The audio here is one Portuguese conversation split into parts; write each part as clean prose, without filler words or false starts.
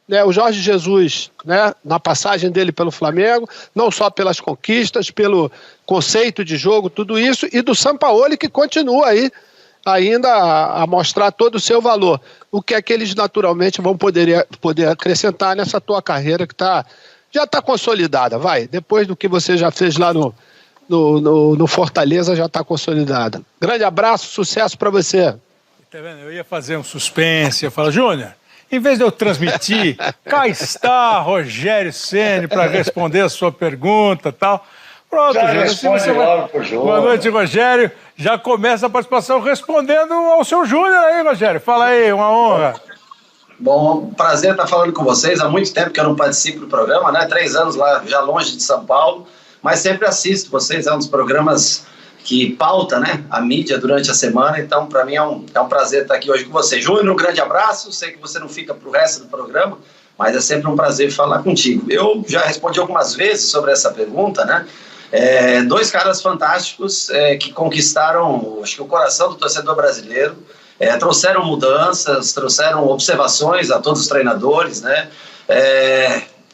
né, o Jorge Jesus, né, na passagem dele pelo Flamengo, não só pelas conquistas, pelo conceito de jogo, tudo isso, e do Sampaoli, que continua aí ainda a mostrar todo o seu valor. O que é que eles naturalmente vão poder acrescentar nessa tua carreira que já está consolidada, vai. Depois do que você já fez lá no Fortaleza, já está consolidada. Grande abraço, sucesso para você. Tá vendo? Eu ia fazer um suspense, ia falar, Júnior, em vez de eu transmitir, cá está Rogério Ceni para responder a sua pergunta e tal. Pronto, já Júnior. Responde logo pro Júnior. Boa noite, Rogério. Já começa a participação respondendo ao seu Júnior aí, Rogério. Fala aí, uma honra. Bom, prazer estar falando com vocês. Há muito tempo que eu não participo do programa, né? 3 anos lá, já longe de São Paulo, mas sempre assisto vocês. É um dos programas que pauta, né, a mídia durante a semana. Então, para mim é um prazer estar aqui hoje com você. Júnior, um grande abraço. Sei que você não fica para o resto do programa, mas é sempre um prazer falar contigo. Eu já respondi algumas vezes sobre essa pergunta, né? 2 caras fantásticos que conquistaram, acho que o coração do torcedor brasileiro, trouxeram mudanças, trouxeram observações a todos os treinadores, né?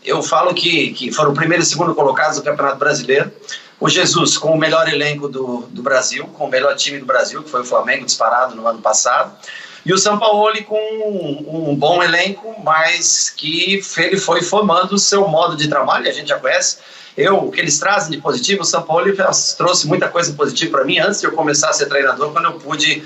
Eu falo que foram o primeiro e segundo colocados do Campeonato Brasileiro. O Jesus com o melhor elenco do Brasil, com o melhor time do Brasil, que foi o Flamengo, disparado no ano passado. E o Sampaoli com um bom elenco, mas que ele foi formando o seu modo de trabalho, a gente já conhece. O que eles trazem de positivo, o Sampaoli trouxe muita coisa positiva para mim antes de eu começar a ser treinador, quando eu pude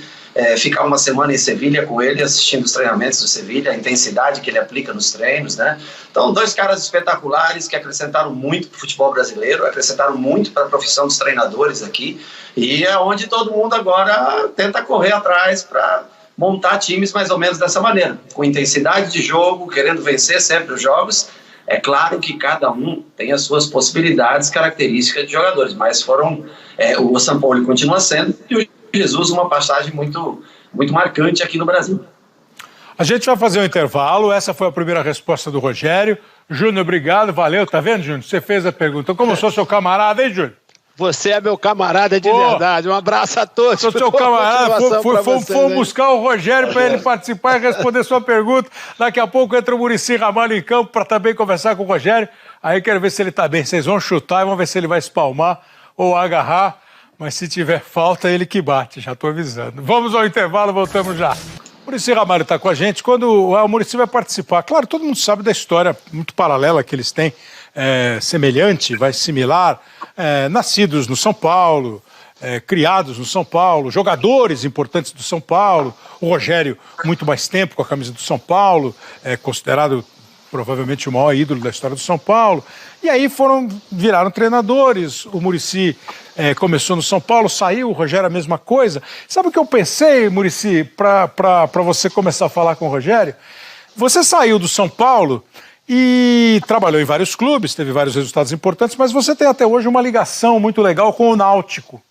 ficar uma semana em Sevilha com ele, assistindo os treinamentos do Sevilha, a intensidade que ele aplica nos treinos, né? Então, 2 caras espetaculares que acrescentaram muito para o futebol brasileiro, acrescentaram muito para a profissão dos treinadores aqui, e é onde todo mundo agora tenta correr atrás para montar times mais ou menos dessa maneira, com intensidade de jogo, querendo vencer sempre os jogos. É claro que cada um tem as suas possibilidades, características de jogadores, mas o Sampaoli continua sendo, e o Jesus uma passagem muito, muito marcante aqui no Brasil. A gente vai fazer um intervalo, essa foi a primeira resposta do Rogério. Júnior, obrigado, valeu, tá vendo, Júnior? Você fez a pergunta. Como eu sou seu camarada, hein, Júnior? Você é meu camarada de verdade. Um abraço a todos. Sou seu camarada. Fomos buscar o Rogério para ele participar e responder sua pergunta. Daqui a pouco entra o Muricy Ramalho em campo para também conversar com o Rogério. Aí quero ver se ele está bem. Vocês vão chutar e vão ver se ele vai espalmar ou agarrar. Mas se tiver falta, ele que bate. Já estou avisando. Vamos ao intervalo, voltamos já. O Muricy Ramalho está com a gente. Quando o Muricy vai participar, claro, todo mundo sabe da história muito paralela que eles têm. Semelhante, similar, nascidos no São Paulo, criados no São Paulo, jogadores importantes do São Paulo, o Rogério muito mais tempo com a camisa do São Paulo, considerado provavelmente o maior ídolo da história do São Paulo, e aí viraram treinadores. O Muricy começou no São Paulo, saiu, o Rogério a mesma coisa. Sabe o que eu pensei, Muricy, para você começar a falar com o Rogério? Você saiu do São Paulo e trabalhou em vários clubes, teve vários resultados importantes, mas você tem até hoje uma ligação muito legal com o Náutico,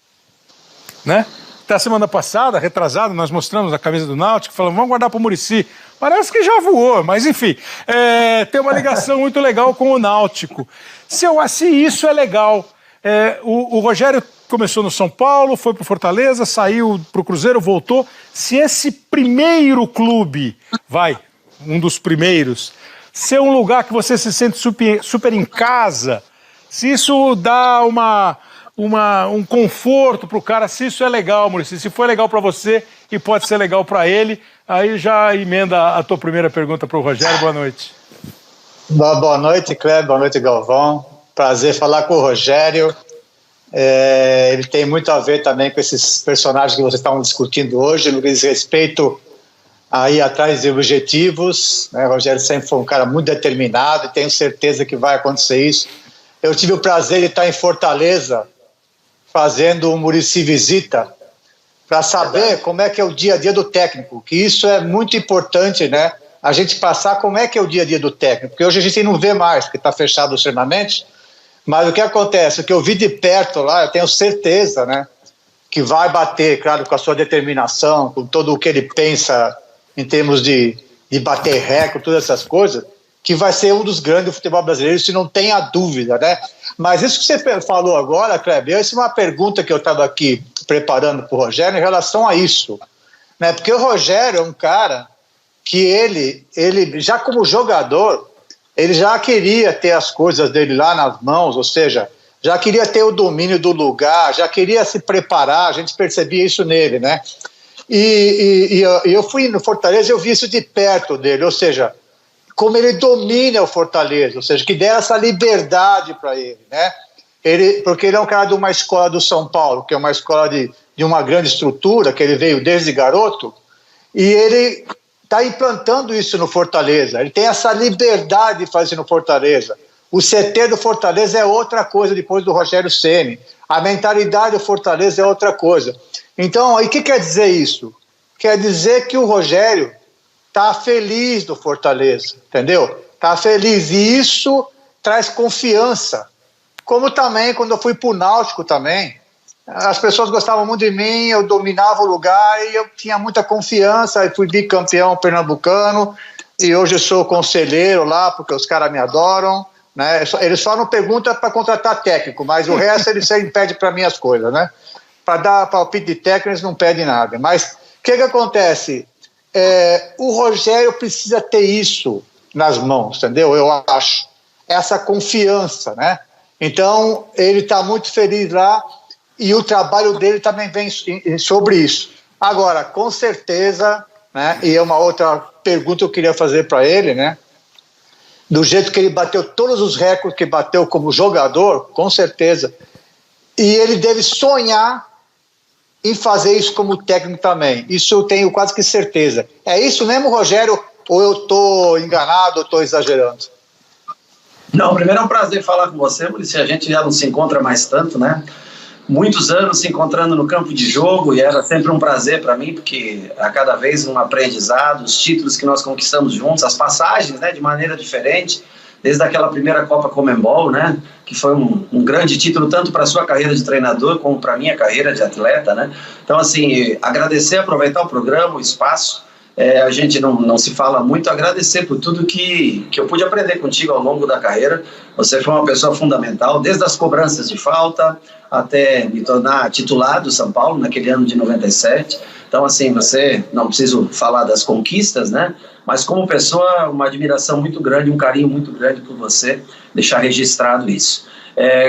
né? Até a semana passada, retrasada, nós mostramos a camisa do Náutico, falamos, vamos guardar para o Muricy. Parece que já voou, mas enfim, tem uma ligação muito legal com o Náutico. Se isso é legal, o Rogério começou no São Paulo, foi para o Fortaleza, saiu para o Cruzeiro, voltou. Se esse primeiro clube, um dos primeiros, ser um lugar que você se sente super em casa, se isso dá um conforto para o cara, se isso é legal, Muricy, se foi legal para você e pode ser legal para ele, aí já emenda a tua primeira pergunta para o Rogério. Boa noite. Boa noite, Kleber, boa noite, Galvão. Prazer falar com o Rogério. Ele tem muito a ver também com esses personagens que vocês estavam discutindo hoje, no que diz respeito a ir atrás de objetivos, né? O Rogério sempre foi um cara muito determinado e tenho certeza que vai acontecer isso. Eu tive o prazer de estar em Fortaleza fazendo o Muricy Visita para saber como é que é o dia a dia do técnico, que isso é muito importante, né? A gente passar como é que é o dia a dia do técnico, porque hoje a gente não vê mais, porque está fechado os treinamentos, mas o que acontece, o que eu vi de perto lá, eu tenho certeza, né, que vai bater, claro, com a sua determinação, com todo o que ele pensa em termos de bater recorde, todas essas coisas, que vai ser um dos grandes do futebol brasileiro, se não tenha dúvida, né? Mas isso que você falou agora, Kleber, essa é uma pergunta que eu estava aqui preparando para o Rogério em relação a isso, né? Porque o Rogério é um cara que ele já como jogador, ele já queria ter as coisas dele lá nas mãos, ou seja, já queria ter o domínio do lugar, já queria se preparar, a gente percebia isso nele, né? E eu fui no Fortaleza e eu vi isso de perto dele, ou seja, como ele domina o Fortaleza, ou seja, que deram essa liberdade para ele, né? Porque ele é um cara de uma escola do São Paulo, que é uma escola de uma grande estrutura, que ele veio desde garoto, e ele está implantando isso no Fortaleza, ele tem essa liberdade de fazer no Fortaleza. O CT do Fortaleza é outra coisa depois do Rogério Ceni, a mentalidade do Fortaleza é outra coisa. Então, o que quer dizer isso? Quer dizer que o Rogério está feliz do Fortaleza, entendeu? Está feliz, e isso traz confiança. Como também, quando eu fui para o Náutico também, as pessoas gostavam muito de mim, eu dominava o lugar e eu tinha muita confiança, e fui bicampeão pernambucano, e hoje eu sou conselheiro lá, porque os caras me adoram, né? Ele só não pergunta para contratar técnico, mas o resto ele sempre pede para mim as coisas, né? Para dar palpite de técnico eles não pedem nada. Mas o que acontece? O Rogério precisa ter isso nas mãos, entendeu? Eu acho. Essa confiança, né? Então, ele está muito feliz lá e o trabalho dele também vem sobre isso. Agora, com certeza, né? E é uma outra pergunta que eu queria fazer para ele, né? Do jeito que ele bateu todos os recordes que bateu como jogador, com certeza. E ele deve sonhar em fazer isso como técnico também. Isso eu tenho quase que certeza. É isso mesmo, Rogério? Ou eu estou enganado, ou estou exagerando? Não, primeiro é um prazer falar com você, Muricy. A gente já não se encontra mais tanto, né? Muitos anos se encontrando no campo de jogo, e era sempre um prazer para mim, porque a cada vez um aprendizado, os títulos que nós conquistamos juntos, as passagens, né, de maneira diferente, desde aquela primeira Copa Conmebol, né, que foi um grande título tanto para a sua carreira de treinador como para a minha carreira de atleta, né? Então, assim, agradecer, aproveitar o programa, o espaço. A gente não se fala muito, agradecer por tudo que eu pude aprender contigo ao longo da carreira. Você foi uma pessoa fundamental, desde as cobranças de falta até me tornar titular do São Paulo naquele ano de 97. Então, assim, você, não preciso falar das conquistas, né? Mas como pessoa, uma admiração muito grande, um carinho muito grande por você, deixar registrado isso.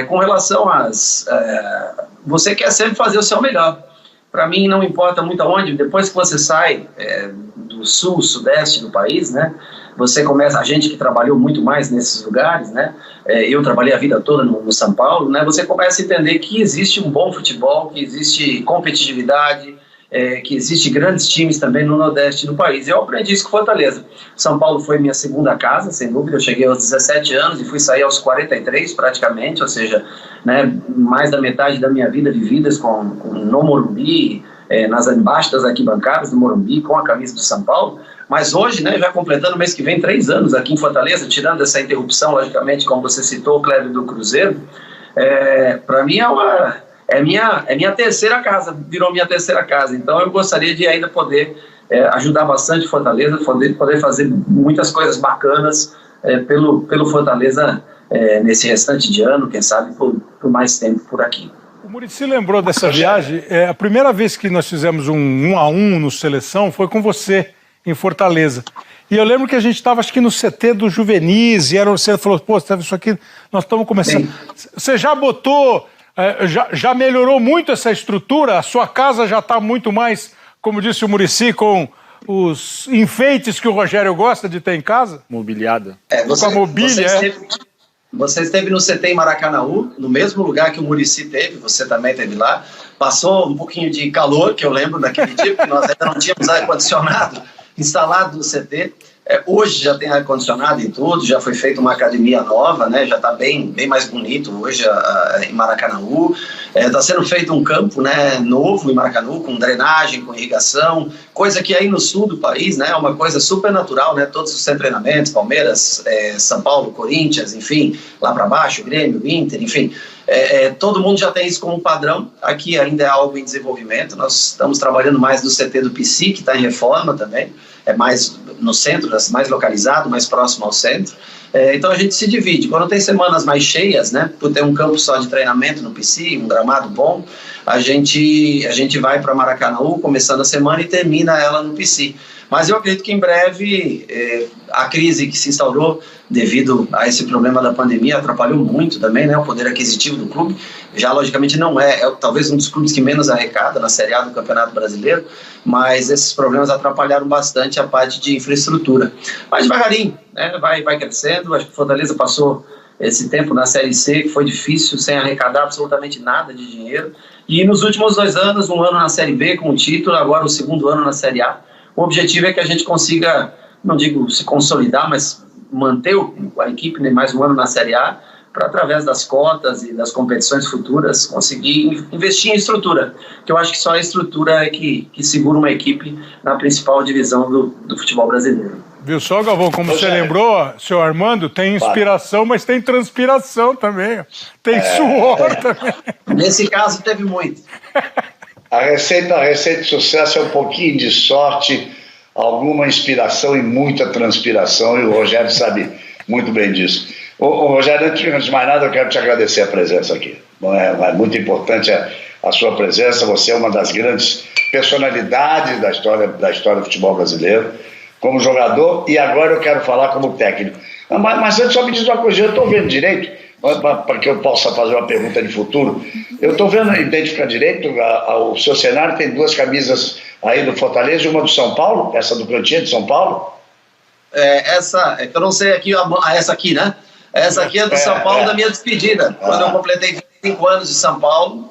Com relação às... você quer sempre fazer o seu melhor. Para mim, não importa muito aonde, depois que você sai do sul, sudeste do país, né, você começa, a gente que trabalhou muito mais nesses lugares, né, eu trabalhei a vida toda no São Paulo, né, você começa a entender que existe um bom futebol, que existe competitividade, que existe grandes times também no nordeste do país. Eu aprendi isso com Fortaleza. São Paulo foi minha segunda casa, sem dúvida. Eu cheguei aos 17 anos e fui sair aos 43 praticamente, ou seja, né, mais da metade da minha vida vividas no Morumbi, embaixo das arquibancadas do Morumbi, com a camisa do São Paulo. Mas hoje, né, já completando o mês que vem 3 anos aqui em Fortaleza, tirando essa interrupção, logicamente, como você citou, o Cléber, do Cruzeiro, para mim é minha terceira casa, virou minha terceira casa. Então eu gostaria de ainda poder ajudar bastante Fortaleza, poder fazer muitas coisas bacanas pelo Fortaleza nesse restante de ano, quem sabe por mais tempo por aqui. O Muricy lembrou dessa viagem. A primeira vez que nós fizemos um 1-1 no Seleção foi com você em Fortaleza. E eu lembro que a gente estava, acho que no CT do Juvenis, e você falou, pô, isso aqui, nós estamos começando. Sim. Você já botou... Já melhorou muito essa estrutura? A sua casa já está muito mais, como disse o Muricy, com os enfeites que o Rogério gosta de ter em casa? Mobiliada. Com a mobília, Você esteve no CT em Maracanaú, no mesmo lugar que o Muricy teve, você também esteve lá. Passou um pouquinho de calor, que eu lembro daquele dia, porque nós ainda não tínhamos ar-condicionado instalado no CT. Hoje já tem ar-condicionado e tudo, já foi feita uma academia nova, né? Já está bem mais bonito hoje em Maracanaú. Está sendo feito um campo, né, novo em Maracanaú, com drenagem, com irrigação, coisa que aí no sul do país, né, é uma coisa super natural, né? Todos os treinamentos, Palmeiras, São Paulo, Corinthians, enfim, lá para baixo, Grêmio, Inter, enfim. Todo mundo já tem isso como padrão. Aqui ainda é algo em desenvolvimento. Nós estamos trabalhando mais no CT do PC, que está em reforma também, mais no centro, mais localizado, mais próximo ao centro. Então a gente se divide. Quando tem semanas mais cheias, né, por ter um campo só de treinamento no PC, um gramado bom, a gente vai para Maracanaú, começando a semana, e termina ela no PC. Mas eu acredito que em breve a crise que se instaurou devido a esse problema da pandemia atrapalhou muito também, né, o poder aquisitivo do clube. Já logicamente não é talvez um dos clubes que menos arrecada na Série A do Campeonato Brasileiro, mas esses problemas atrapalharam bastante a parte de infraestrutura. Mas devagarinho, né, vai crescendo. Acho que o Fortaleza passou esse tempo na Série C, que foi difícil, sem arrecadar absolutamente nada de dinheiro. E nos últimos 2 anos, um ano na Série B com o título, agora o segundo ano na Série A. O objetivo é que a gente consiga, não digo se consolidar, mas manter a equipe mais um ano na Série A, para, através das cotas e das competições futuras, conseguir investir em estrutura. Que eu acho que só a estrutura é que segura uma equipe na principal divisão do futebol brasileiro. Viu só, Galvão, como você lembrou, senhor Armando, tem inspiração, mas tem transpiração também. Tem suor também. Nesse caso, teve muito. A receita de sucesso é um pouquinho de sorte, alguma inspiração e muita transpiração, e o Rogério sabe muito bem disso. Ô, Rogério, antes de mais nada, eu quero te agradecer a presença aqui. É muito importante a sua presença. Você é uma das grandes personalidades da história do futebol brasileiro, como jogador, e agora eu quero falar como técnico. Mas antes, só me diz uma coisa, eu estou vendo direito, para que eu possa fazer uma pergunta de futuro. Eu estou vendo, identificar direito, o seu cenário tem 2 camisas aí do Fortaleza e uma do São Paulo, essa do Cantinha de São Paulo? Essa, eu não sei aqui, essa aqui, né? Essa aqui é do São Paulo, da minha despedida. Quando eu completei 25 anos de São Paulo,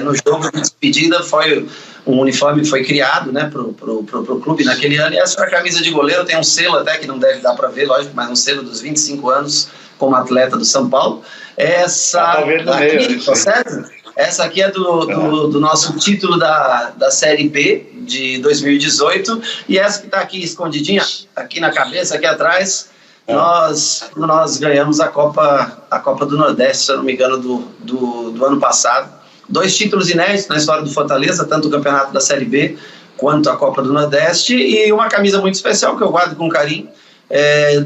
no jogo de despedida, um uniforme foi criado, né, pro clube naquele ano, e essa foi a camisa de goleiro. Tem um selo até que não deve dar para ver, lógico, mas um selo dos 25 anos como atleta do São Paulo. Essa aqui é do nosso título da Série B de 2018, e essa que está aqui escondidinha, aqui na cabeça, aqui atrás, nós ganhamos a Copa do Nordeste, se eu não me engano, do ano passado. 2 títulos inéditos na história do Fortaleza, tanto o campeonato da Série B quanto a Copa do Nordeste, e uma camisa muito especial que eu guardo com carinho,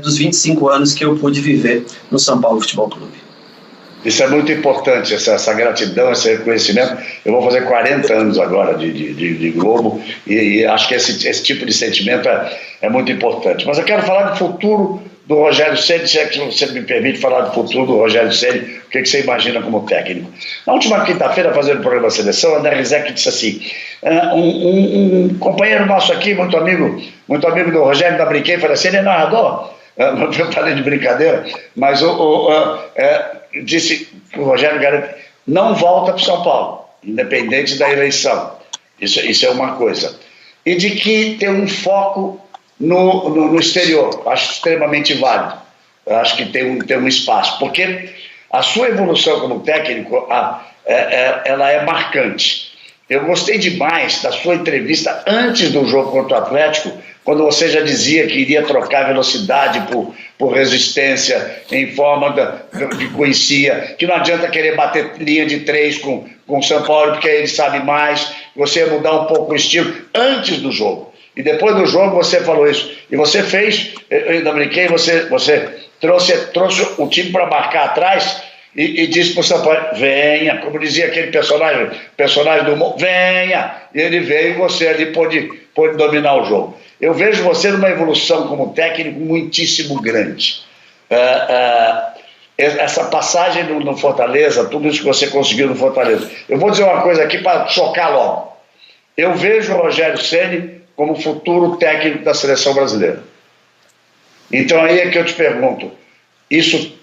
dos 25 anos que eu pude viver no São Paulo Futebol Clube. Isso é muito importante, essa gratidão, esse reconhecimento. Eu vou fazer 40 anos agora de Globo, e acho que esse tipo de sentimento é muito importante. Mas eu quero falar do futuro do Rogério Ceni, se é que você me permite falar do futuro do Rogério Ceni, o que você imagina como técnico. Na última quinta-feira, fazendo o programa Seleção, o André Rizek disse assim, um companheiro nosso aqui, muito amigo do Rogério, ainda brinquei, falei assim, ele é narrador? Eu falei de brincadeira, mas disse que o Rogério garante, não volta para o São Paulo, independente da eleição. Isso é uma coisa. E de que tem um foco no exterior, acho extremamente válido. Eu acho que tem um espaço, porque a sua evolução como técnico, ela é marcante. Eu gostei demais da sua entrevista antes do jogo contra o Atlético, quando você já dizia que iria trocar velocidade por resistência, em forma que conhecia, que não adianta querer bater linha de 3 com o São Paulo, porque ele sabe mais, você ia mudar um pouco o estilo antes do jogo. E depois do jogo você falou isso. E você fez, eu ainda brinquei, você trouxe o time para marcar atrás e disse para o São Paulo, venha, como dizia aquele personagem do humor, venha. E ele veio e você ali pôde dominar o jogo. Eu vejo você numa evolução como técnico muitíssimo grande. Essa passagem no Fortaleza, tudo isso que você conseguiu no Fortaleza. Eu vou dizer uma coisa aqui para chocar logo. Eu vejo o Rogério Ceni como futuro técnico da seleção brasileira. Então aí é que eu te pergunto, isso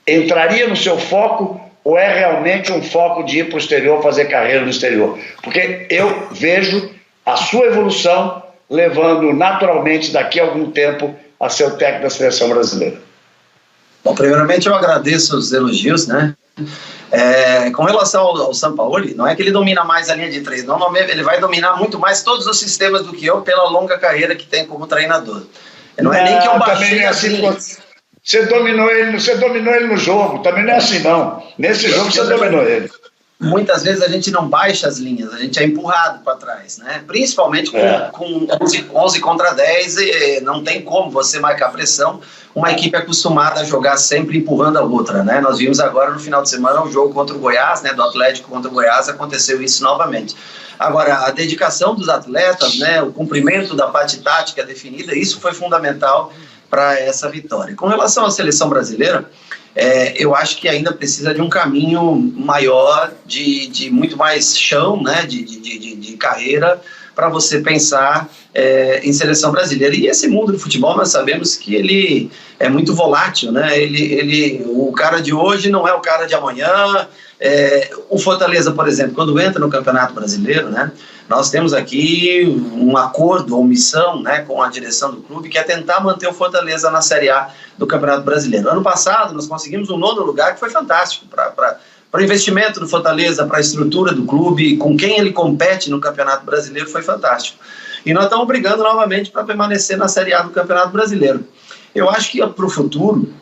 entraria no seu foco ou é realmente um foco de ir para o exterior, fazer carreira no exterior? Porque eu vejo a sua evolução levando naturalmente daqui a algum tempo a ser o técnico da seleção brasileira. Bom, primeiramente eu agradeço os elogios, né? Com relação ao Sampaoli, não é que ele domina mais a linha de 3, não, ele vai dominar muito mais todos os sistemas do que eu pela longa carreira que tem como treinador. Não é nem que eu baixei assim. Você dominou ele no jogo, também não é assim não. Nesse jogo você dominou ele. muitas vezes a gente não baixa as linhas, a gente é empurrado para trás, né? Principalmente com 11 contra 10, e não tem como você marcar pressão, uma equipe acostumada a jogar sempre empurrando a outra, né? Nós vimos agora no final de semana o jogo contra o Goiás, né? Do Atlético contra o Goiás, aconteceu isso novamente. Agora, a dedicação dos atletas, né? O cumprimento da parte tática definida, isso foi fundamental para essa vitória. Com relação à seleção brasileira, eu acho que ainda precisa de um caminho maior, de muito mais chão, né, de carreira, para você pensar em seleção brasileira. E esse mundo do futebol, nós sabemos que ele é muito volátil, né? O cara de hoje não é o cara de amanhã. O Fortaleza, por exemplo, quando entra no Campeonato Brasileiro, né, nós temos aqui um acordo ou missão, né, com a direção do clube, que é tentar manter o Fortaleza na Série A do Campeonato Brasileiro. Ano passado nós conseguimos um 9º lugar, que foi fantástico para o investimento do Fortaleza, para a estrutura do clube, com quem ele compete no Campeonato Brasileiro, foi fantástico. E nós estamos brigando novamente para permanecer na Série A do Campeonato Brasileiro. Eu acho que para o futuro,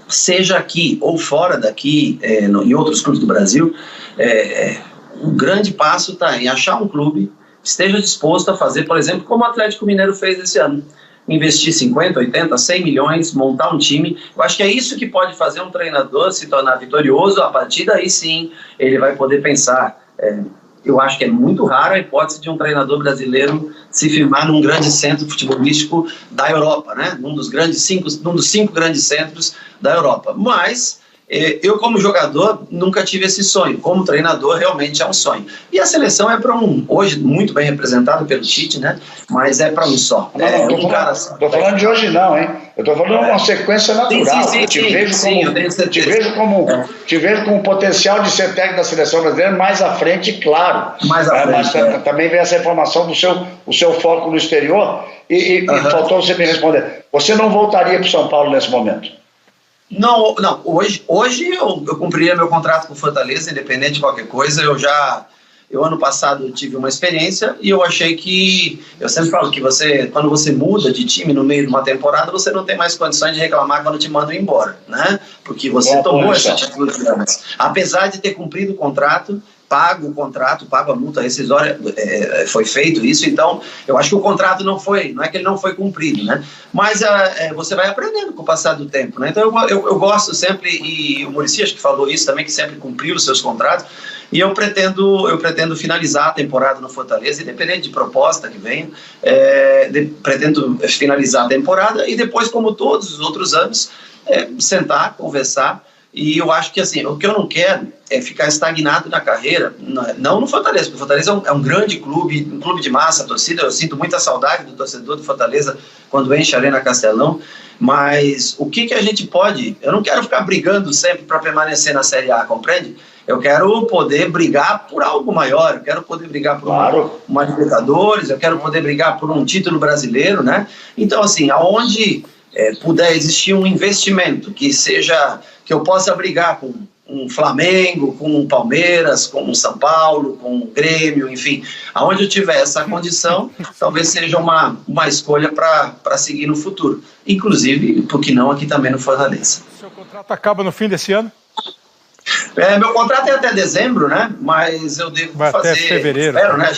seja aqui ou fora daqui, em outros clubes do Brasil, um grande passo está em achar um clube que esteja disposto a fazer, por exemplo, como o Atlético Mineiro fez esse ano. Investir 50, 80, 100 milhões, montar um time. Eu acho que é isso que pode fazer um treinador se tornar vitorioso. A partir daí, sim, ele vai poder pensar. Eu acho que é muito raro a hipótese de um treinador brasileiro se firmar num grande centro futebolístico da Europa, né? Num dos 5 grandes centros da Europa. Mas eu, como jogador, nunca tive esse sonho. Como treinador, realmente é um sonho. E a seleção é para hoje muito bem representada pelo Tite, né? Mas é para um só. Estou falando de hoje não, hein? Eu estou falando de uma sequência natural. Sim, eu te vejo com o potencial de ser técnico da seleção brasileira mais à frente, claro. Mais à frente, mas também vem essa informação do seu foco no exterior. E faltou você me responder. Você não voltaria para o São Paulo nesse momento? Não, hoje eu cumpriria meu contrato com o Fortaleza, independente de qualquer coisa. Eu ano passado tive uma experiência e eu achei que, eu sempre falo que quando você muda de time no meio de uma temporada, você não tem mais condições de reclamar quando te mandam embora, né? Porque você tomou essa atitude antes. Apesar de ter cumprido o contrato, pago a multa rescisória, foi feito isso, então eu acho que o contrato não é que ele não foi cumprido, né? Mas você vai aprendendo com o passar do tempo, né? Então eu gosto sempre, e o Muricy acho que falou isso também, que sempre cumpriu os seus contratos, e eu pretendo finalizar a temporada no Fortaleza, independente de proposta que venha, pretendo finalizar a temporada e depois, como todos os outros anos, sentar, conversar. E eu acho que assim, o que eu não quero é ficar estagnado na carreira, não no Fortaleza, porque o Fortaleza é um grande clube, um clube de massa, a torcida, eu sinto muita saudade do torcedor do Fortaleza quando enche a Arena Castelão, mas o que a gente pode, eu não quero ficar brigando sempre para permanecer na Série A, compreende? Eu quero poder brigar por algo maior, eu quero poder brigar por uma Libertadores, eu quero poder brigar por um título brasileiro, né? Então assim, aonde puder existir um investimento que eu possa brigar com um Flamengo, com um Palmeiras, com um São Paulo, com um Grêmio, enfim, aonde eu tiver essa condição, talvez seja uma escolha para seguir no futuro. Inclusive, por que não aqui também no Fortaleza. Seu contrato acaba no fim desse ano? Meu contrato é até dezembro, né? Mas eu devo fazer... Até fevereiro. Espero, né?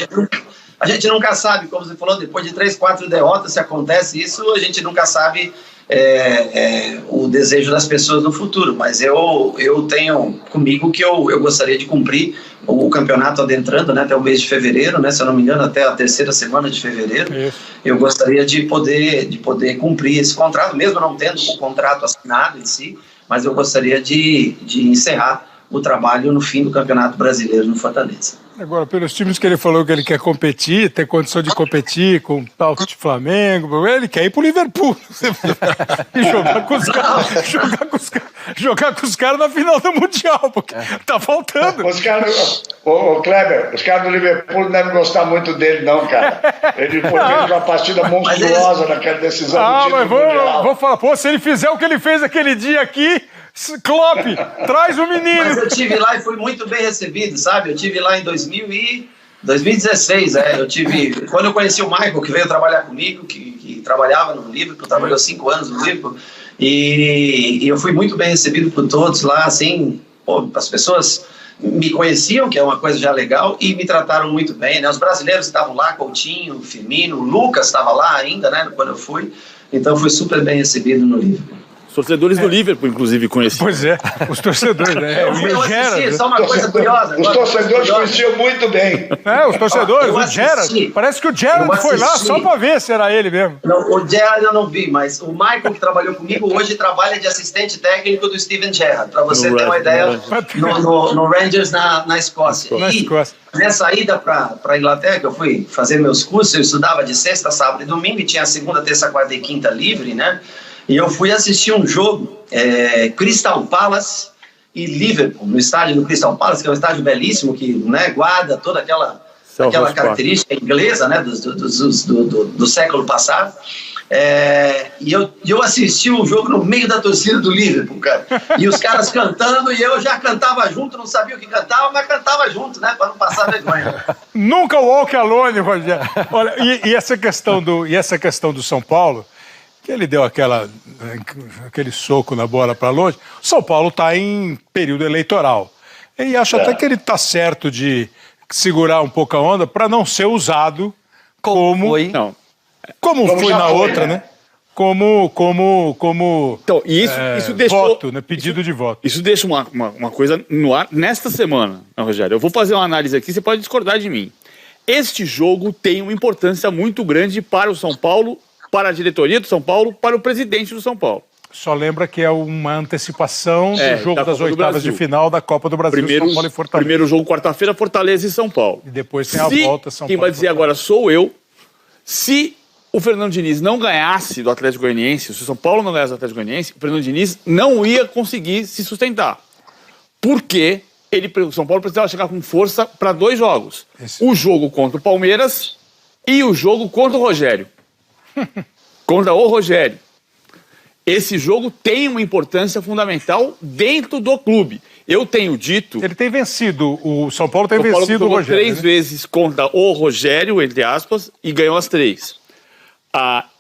A gente nunca sabe, como você falou, depois de 3, 4 derrotas, se acontece isso, a gente nunca sabe o desejo das pessoas no futuro. Mas eu tenho comigo que eu gostaria de cumprir o campeonato adentrando, né, até o mês de fevereiro, né, se eu não me engano, até a 3ª semana de fevereiro. Isso. Eu gostaria de poder cumprir esse contrato, mesmo não tendo o contrato assinado em si, mas eu gostaria de encerrar o trabalho no fim do Campeonato Brasileiro no Fortaleza. Agora, pelos times que ele falou que ele quer competir, ter condição de competir com o tal de Flamengo, ele quer ir pro Liverpool e jogar com os caras na final do Mundial, porque tá faltando. Kleber, os caras do Liverpool não devem gostar muito dele, não, cara. Ele fez uma partida monstruosa naquela decisão do título mundial. Vou falar, se ele fizer o que ele fez aquele dia aqui, Klopp, traz o menino. Mas eu tive lá e fui muito bem recebido, sabe? Eu tive lá em 2016, quando eu conheci o Michael, que veio trabalhar comigo, que trabalhava no Liverpool, trabalhou 5 anos no Liverpool, e eu fui muito bem recebido por todos lá, assim, as pessoas me conheciam, que é uma coisa já legal, e me trataram muito bem, né? Os brasileiros estavam lá, Coutinho, Firmino, Lucas estava lá ainda, né? Quando eu fui, então fui super bem recebido no Liverpool. Os torcedores do Liverpool, inclusive, conheciam. Pois é, os torcedores, né? Eu assisti, só uma coisa curiosa. Os torcedores conheciam muito bem. Os torcedores, o Gerrard. Parece que o Gerrard foi lá só para ver se era ele mesmo. Não, o Gerrard eu não vi, mas o Michael, que trabalhou comigo, hoje trabalha de assistente técnico do Steven Gerrard, para você ter uma ideia, no Rangers na Escócia. Nessa ida para a Inglaterra, que eu fui fazer meus cursos, eu estudava de sexta, sábado e domingo, e tinha segunda, terça, quarta e quinta livre, né? E eu fui assistir um jogo, Crystal Palace e Liverpool, no estádio do Crystal Palace, que é um estádio belíssimo, que, né, guarda toda aquela característica inglesa, né, do século passado. E eu assisti o jogo no meio da torcida do Liverpool, cara. E os caras cantando, e eu já cantava junto, não sabia o que cantava, mas cantava junto, né, para não passar vergonha. Nunca walk alone, Rogério. Olha, e essa questão do São Paulo, que ele deu aquele soco na bola para longe. O São Paulo está em período eleitoral. E acho até que ele está certo de segurar um pouco a onda para não ser usado como foi na outra, né? Como então, isso deixou, voto, né? Pedido de voto. Isso deixa uma coisa no ar nesta semana, Rogério. Eu vou fazer uma análise aqui, você pode discordar de mim. Este jogo tem uma importância muito grande para o São Paulo, para a diretoria do São Paulo, para o presidente do São Paulo. Só lembra que é uma antecipação do jogo das oitavas de final da Copa do Brasil, São Paulo e Fortaleza. Primeiro jogo, quarta-feira, Fortaleza e São Paulo. E depois tem a volta, São Paulo. Quem vai dizer agora sou eu. Se o Fernando Diniz não ganhasse do Atlético Goianiense, se o São Paulo não ganhasse do Atlético Goianiense, o Fernando Diniz não ia conseguir se sustentar. Porque o São Paulo precisava chegar com força para 2 jogos. O jogo contra o Palmeiras e o jogo contra o Rogério. Contra o Rogério. Esse jogo tem uma importância fundamental dentro do clube. Eu tenho dito... Ele tem vencido, o São Paulo tem vencido o Rogério. 3 vezes contra o Rogério, entre aspas, e ganhou as 3.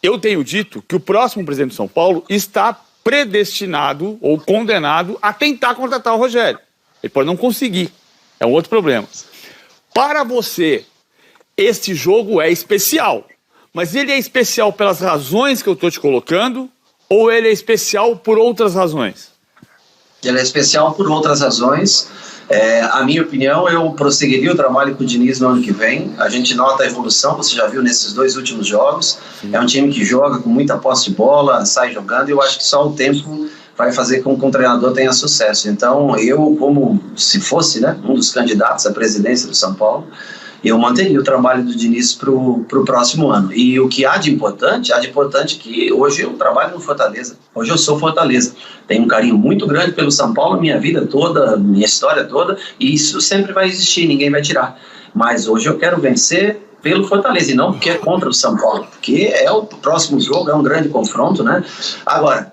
Eu tenho dito que o próximo presidente de São Paulo está predestinado ou condenado a tentar contratar o Rogério. Ele pode não conseguir. É um outro problema. Para você, este jogo é especial. Mas ele é especial pelas razões que eu estou te colocando ou ele é especial por outras razões? Ele é especial por outras razões. A minha opinião, eu prosseguiria o trabalho com o Diniz no ano que vem. A gente nota a evolução, você já viu nesses 2 últimos jogos. Sim. É um time que joga com muita posse de bola, sai jogando, e eu acho que só o tempo vai fazer com que o treinador tenha sucesso. Então, eu, como se fosse, né, um dos candidatos à presidência do São Paulo, eu manteria o trabalho do Diniz para o próximo ano. E o que há de importante que hoje eu trabalho no Fortaleza. Hoje eu sou Fortaleza. Tenho um carinho muito grande pelo São Paulo, minha vida toda, minha história toda, e isso sempre vai existir, ninguém vai tirar. Mas hoje eu quero vencer pelo Fortaleza, e não porque é contra o São Paulo, porque é o próximo jogo, é um grande confronto, né? Agora,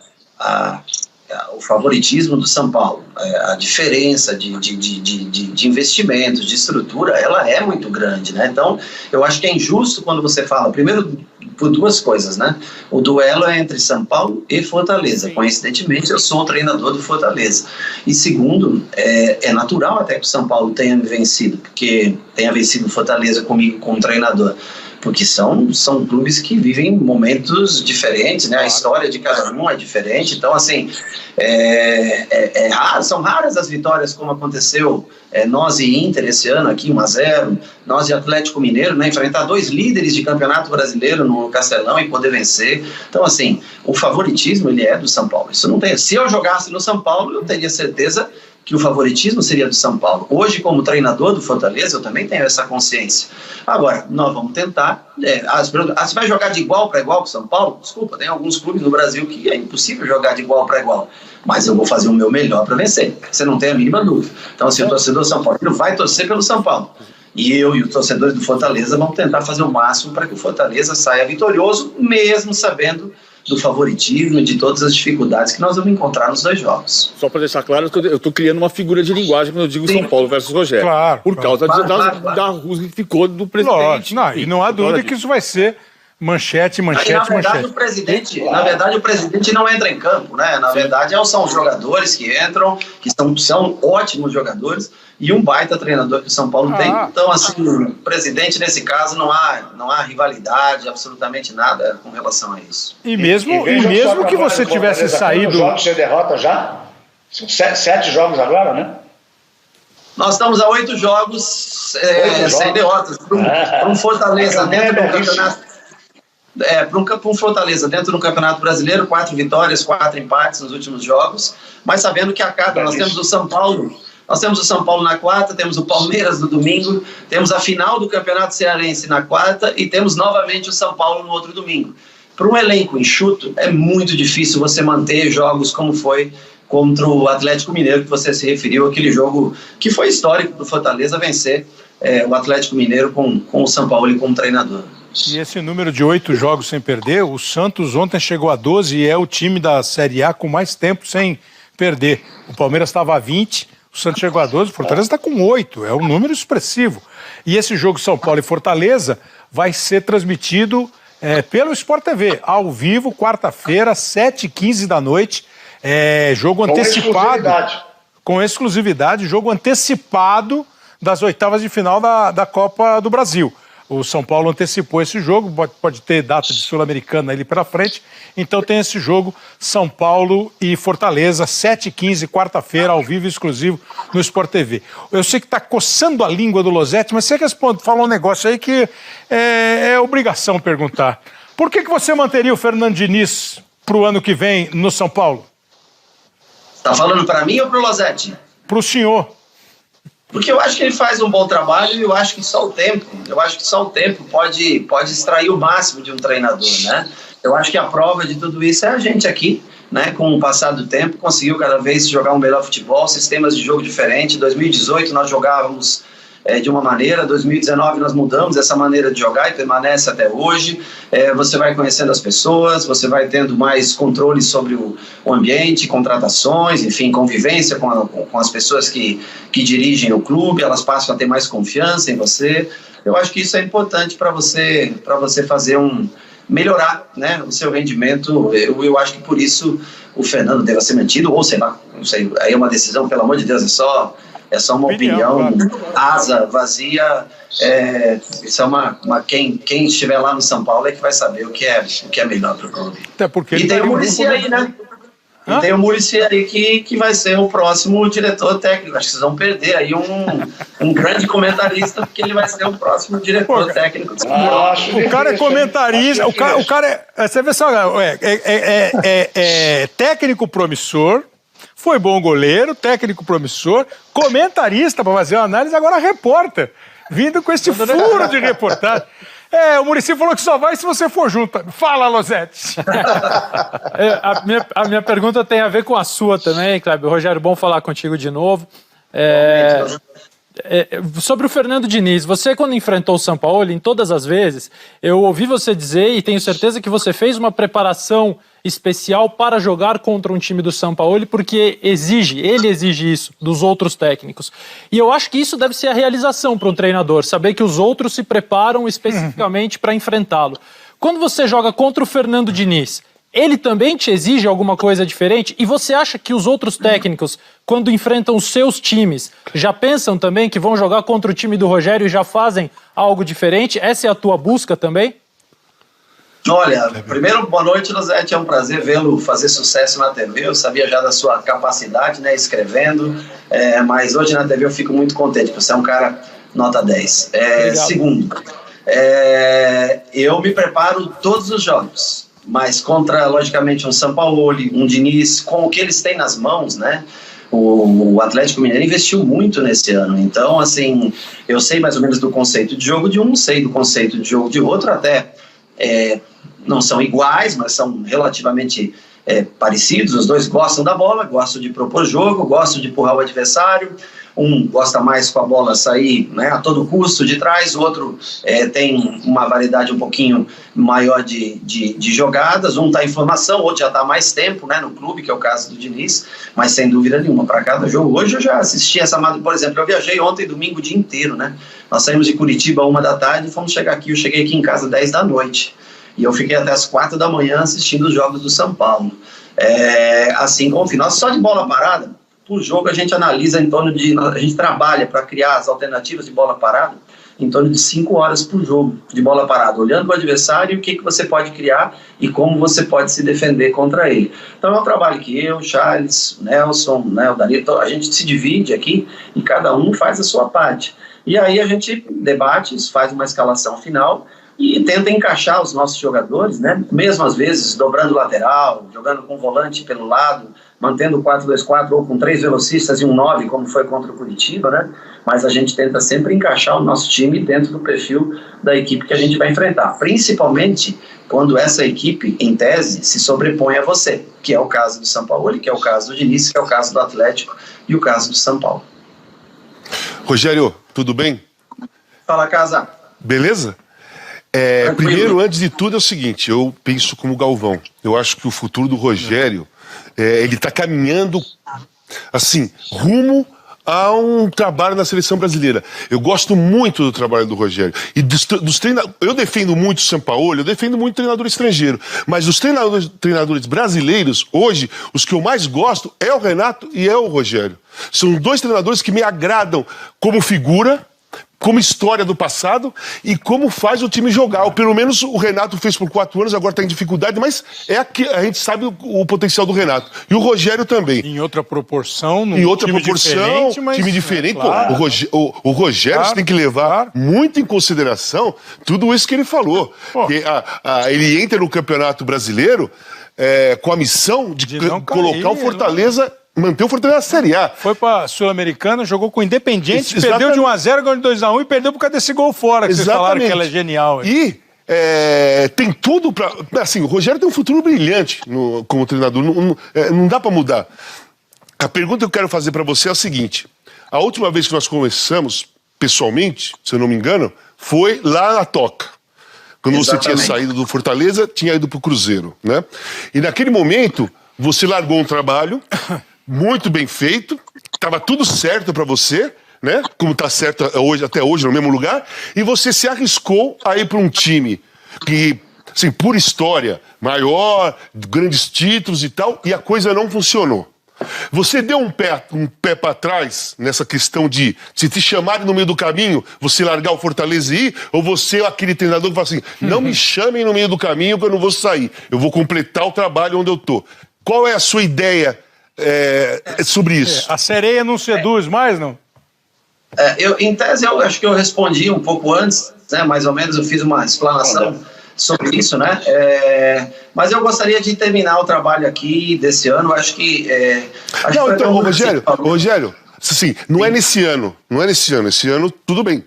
o favoritismo do São Paulo, a diferença de investimentos, de estrutura, ela é muito grande, né? Então, eu acho que é injusto quando você fala, primeiro, por 2 coisas, né? O duelo é entre São Paulo e Fortaleza. Coincidentemente, eu sou o treinador do Fortaleza. E segundo, é natural até que o São Paulo tenha vencido, porque tenha vencido o Fortaleza comigo como treinador. Porque são clubes que vivem momentos diferentes, né? A história de cada um é diferente. Então, assim, são raras as vitórias, como aconteceu nós e Inter esse ano aqui, 1-0, nós e Atlético Mineiro, né? Enfrentar 2 líderes de campeonato brasileiro no Castelão e poder vencer. Então, assim, o favoritismo, ele é do São Paulo. Isso não tem. Se eu jogasse no São Paulo, eu teria certeza que o favoritismo seria do São Paulo. Hoje, como treinador do Fortaleza, eu também tenho essa consciência. Agora, nós vamos tentar... você vai jogar de igual para igual com o São Paulo? Desculpa, tem alguns clubes no Brasil que é impossível jogar de igual para igual. Mas eu vou fazer o meu melhor para vencer. Você não tem a mínima dúvida. Então, assim, o torcedor São Paulo vai torcer pelo São Paulo. E eu e os torcedores do Fortaleza vamos tentar fazer o máximo para que o Fortaleza saia vitorioso, mesmo sabendo do favoritismo e de todas as dificuldades que nós vamos encontrar nos 2 jogos. Só para deixar claro, eu estou criando uma figura de linguagem quando eu digo São Paulo versus Rogério. Claro. Por causa da rusga que ficou do presidente. Lógico, e não há dúvida que isso vai ser manchete. Na verdade, o presidente não entra em campo, né? Na verdade, são os jogadores que entram, que são ótimos jogadores, e um baita treinador que o São Paulo tem. Então, assim, o presidente, nesse caso, não há rivalidade, absolutamente nada com relação a isso. E mesmo que você tivesse saído... jogos sem derrota já? São 7 jogos agora, né? Nós estamos a 8 jogos sem derrotas. Para um Fortaleza dentro do campeonato... para um Fortaleza dentro do Campeonato Brasileiro, 4 vitórias, 4 empates nos últimos jogos, mas sabendo que nós temos o São Paulo na quarta, temos o Palmeiras no domingo, temos a final do Campeonato Cearense na quarta e temos novamente o São Paulo no outro domingo. Para um elenco enxuto, é muito difícil você manter jogos como foi contra o Atlético Mineiro, que você se referiu, aquele jogo que foi histórico para o Fortaleza vencer o Atlético Mineiro com o São Paulo e com o treinador. E esse número de 8 jogos sem perder, o Santos ontem chegou a 12 e é o time da Série A com mais tempo sem perder. O Palmeiras estava a 20, o Santos chegou a 12, o Fortaleza está com 8, é um número expressivo. E esse jogo São Paulo e Fortaleza vai ser transmitido pelo Sport TV, ao vivo, quarta-feira, 7h15 da noite. Jogo antecipado. Com exclusividade, jogo antecipado das oitavas de final da Copa do Brasil. O São Paulo antecipou esse jogo, pode ter data de Sul-Americana ali pela frente, então tem esse jogo São Paulo e Fortaleza, 7h15, quarta-feira, ao vivo, exclusivo no Sport TV. Eu sei que está coçando a língua do Losetti, mas você falou um negócio aí que é obrigação perguntar. Por que você manteria o Fernando Diniz para o ano que vem no São Paulo? Está falando para mim ou para o Losetti? Para o senhor. Porque eu acho que ele faz um bom trabalho e eu acho que só o tempo pode extrair o máximo de um treinador, né? Eu acho que a prova de tudo isso é a gente aqui, né? Com o passar do tempo, conseguiu cada vez jogar um melhor futebol, sistemas de jogo diferentes. Em 2018 nós jogávamos de uma maneira, 2019 nós mudamos essa maneira de jogar e permanece até hoje. Você vai conhecendo as pessoas, você vai tendo mais controle sobre o ambiente, contratações, enfim, convivência com as pessoas que dirigem o clube, elas passam a ter mais confiança em você. Eu acho que isso é importante para você fazer melhorar, né, o seu rendimento. Eu acho que por isso o Fernando deve ser mantido, ou sei lá, não sei, aí é uma decisão, pelo amor de Deus, é só uma opinião rasa, vazia. Isso é quem estiver lá no São Paulo é que vai saber o que é melhor para o clube. Até porque e tem o Muricy aí, né? E tem o Muricy aí que vai ser o próximo diretor técnico. Acho que vocês vão perder aí um grande comentarista, porque ele vai ser o próximo diretor técnico. O cara é comentarista, o cara você vê só, técnico promissor, foi bom goleiro, técnico promissor, comentarista para fazer uma análise, agora repórter, vindo com esse furo de reportagem. O Muricy falou que só vai se você for junto. Fala, Losetti. A minha pergunta tem a ver com a sua também, Kleber. Rogério, bom falar contigo de novo. Sobre o Fernando Diniz, você quando enfrentou o Sampaoli, em todas as vezes, eu ouvi você dizer e tenho certeza que você fez uma preparação especial para jogar contra um time do Sampaoli, porque ele exige isso dos outros técnicos. E eu acho que isso deve ser a realização para um treinador, saber que os outros se preparam especificamente para enfrentá-lo. Quando você joga contra o Fernando Diniz, ele também te exige alguma coisa diferente? E você acha que os outros técnicos, quando enfrentam os seus times, já pensam também que vão jogar contra o time do Rogério e já fazem algo diferente? Essa é a tua busca também? Olha, primeiro, boa noite, Losetti. É um prazer vê-lo fazer sucesso na TV. Eu sabia já da sua capacidade, né, escrevendo, mas hoje na TV eu fico muito contente. Você é um cara nota 10. Segundo, eu me preparo todos os jogos, mas contra, logicamente, um Sampaoli, um Diniz, com o que eles têm nas mãos, né? O Atlético Mineiro investiu muito nesse ano, então, assim, eu sei mais ou menos do conceito de jogo de um, sei do conceito de jogo de outro, até não são iguais, mas são relativamente parecidos. Os dois gostam da bola, gostam de propor jogo, gostam de empurrar o adversário. Um gosta mais com a bola sair, né, a todo custo de trás, o outro tem uma variedade um pouquinho maior de jogadas. Um está em formação, o outro já está há mais tempo, né, no clube, que é o caso do Diniz, mas sem dúvida nenhuma, para cada jogo. Hoje eu já assisti essa madrugada, por exemplo, eu viajei ontem, domingo, o dia inteiro, né? Nós saímos de Curitiba 1h da tarde e fomos chegar aqui, eu cheguei aqui em casa 10 da noite. E eu fiquei até as 4 da manhã assistindo os jogos do São Paulo. Assim como o final. Só de bola parada, por jogo a gente analisa em torno de... A gente trabalha para criar as alternativas de bola parada em torno de 5 horas por jogo de bola parada, olhando o adversário e o que você pode criar e como você pode se defender contra ele. Então é um trabalho que eu, Charles, Nelson, o Danilo, a gente se divide aqui e cada um faz a sua parte. E aí a gente debate, faz uma escalação final e tenta encaixar os nossos jogadores, né? Mesmo às vezes dobrando lateral, jogando com volante pelo lado, mantendo o 4-2-4 ou com 3 velocistas e um 9, como foi contra o Curitiba, né? Mas a gente tenta sempre encaixar o nosso time dentro do perfil da equipe que a gente vai enfrentar, principalmente quando essa equipe, em tese, se sobrepõe a você, que é o caso do Sampaoli, que é o caso do Diniz, que é o caso do Atlético e o caso do São Paulo. Rogério, tudo bem? Fala, Casa. Beleza? Primeiro, antes de tudo, é o seguinte, eu penso como Galvão. Eu acho que o futuro do Rogério, ele está caminhando, assim, rumo a um trabalho na seleção brasileira. Eu gosto muito do trabalho do Rogério. E dos treinadores, eu defendo muito o Sampaoli, eu defendo muito o treinador estrangeiro. Mas dos treinadores brasileiros, hoje, os que eu mais gosto é o Renato e é o Rogério. São 2 treinadores que me agradam como figura, como história do passado e como faz o time jogar. Ou pelo menos o Renato fez por 4 anos, agora está em dificuldade, mas a gente sabe o potencial do Renato. E o Rogério também. Em outra proporção, time diferente. Claro. O Rogério você tem que levar muito em consideração tudo isso que ele falou. Que ele entra no Campeonato Brasileiro com a missão de colocar o Fortaleza... Manter o Fortaleza na Série A. Foi pra Sul-Americana, jogou com o Independiente, perdeu de 1-0, ganhou de 2-1 e perdeu por causa desse gol fora, que vocês falaram que ela é genial. E tem tudo pra... Assim, o Rogério tem um futuro brilhante como treinador, não dá pra mudar. A pergunta que eu quero fazer pra você é a seguinte. A última vez que nós conversamos, pessoalmente, se eu não me engano, foi lá na Toca. Quando você tinha saído do Fortaleza, tinha ido pro Cruzeiro, né? E naquele momento, você largou um trabalho... muito bem feito, estava tudo certo para você, né? Como está certo até hoje no mesmo lugar, e você se arriscou a ir para um time que, assim, por história, maior, grandes títulos e tal, e a coisa não funcionou. Você deu um pé para trás nessa questão de, se te chamarem no meio do caminho, você largar o Fortaleza e ir, ou você é aquele treinador que fala assim, não me chamem no meio do caminho que eu não vou sair, eu vou completar o trabalho onde eu tô. Qual é a sua ideia sobre isso? A sereia não seduz mais, não? Em tese, eu acho que eu respondi um pouco antes, né? Mais ou menos, eu fiz uma explanação sobre isso, né? Mas eu gostaria de terminar o trabalho aqui desse ano, acho que... Rogério, assim, não é nesse ano, esse ano tudo bem,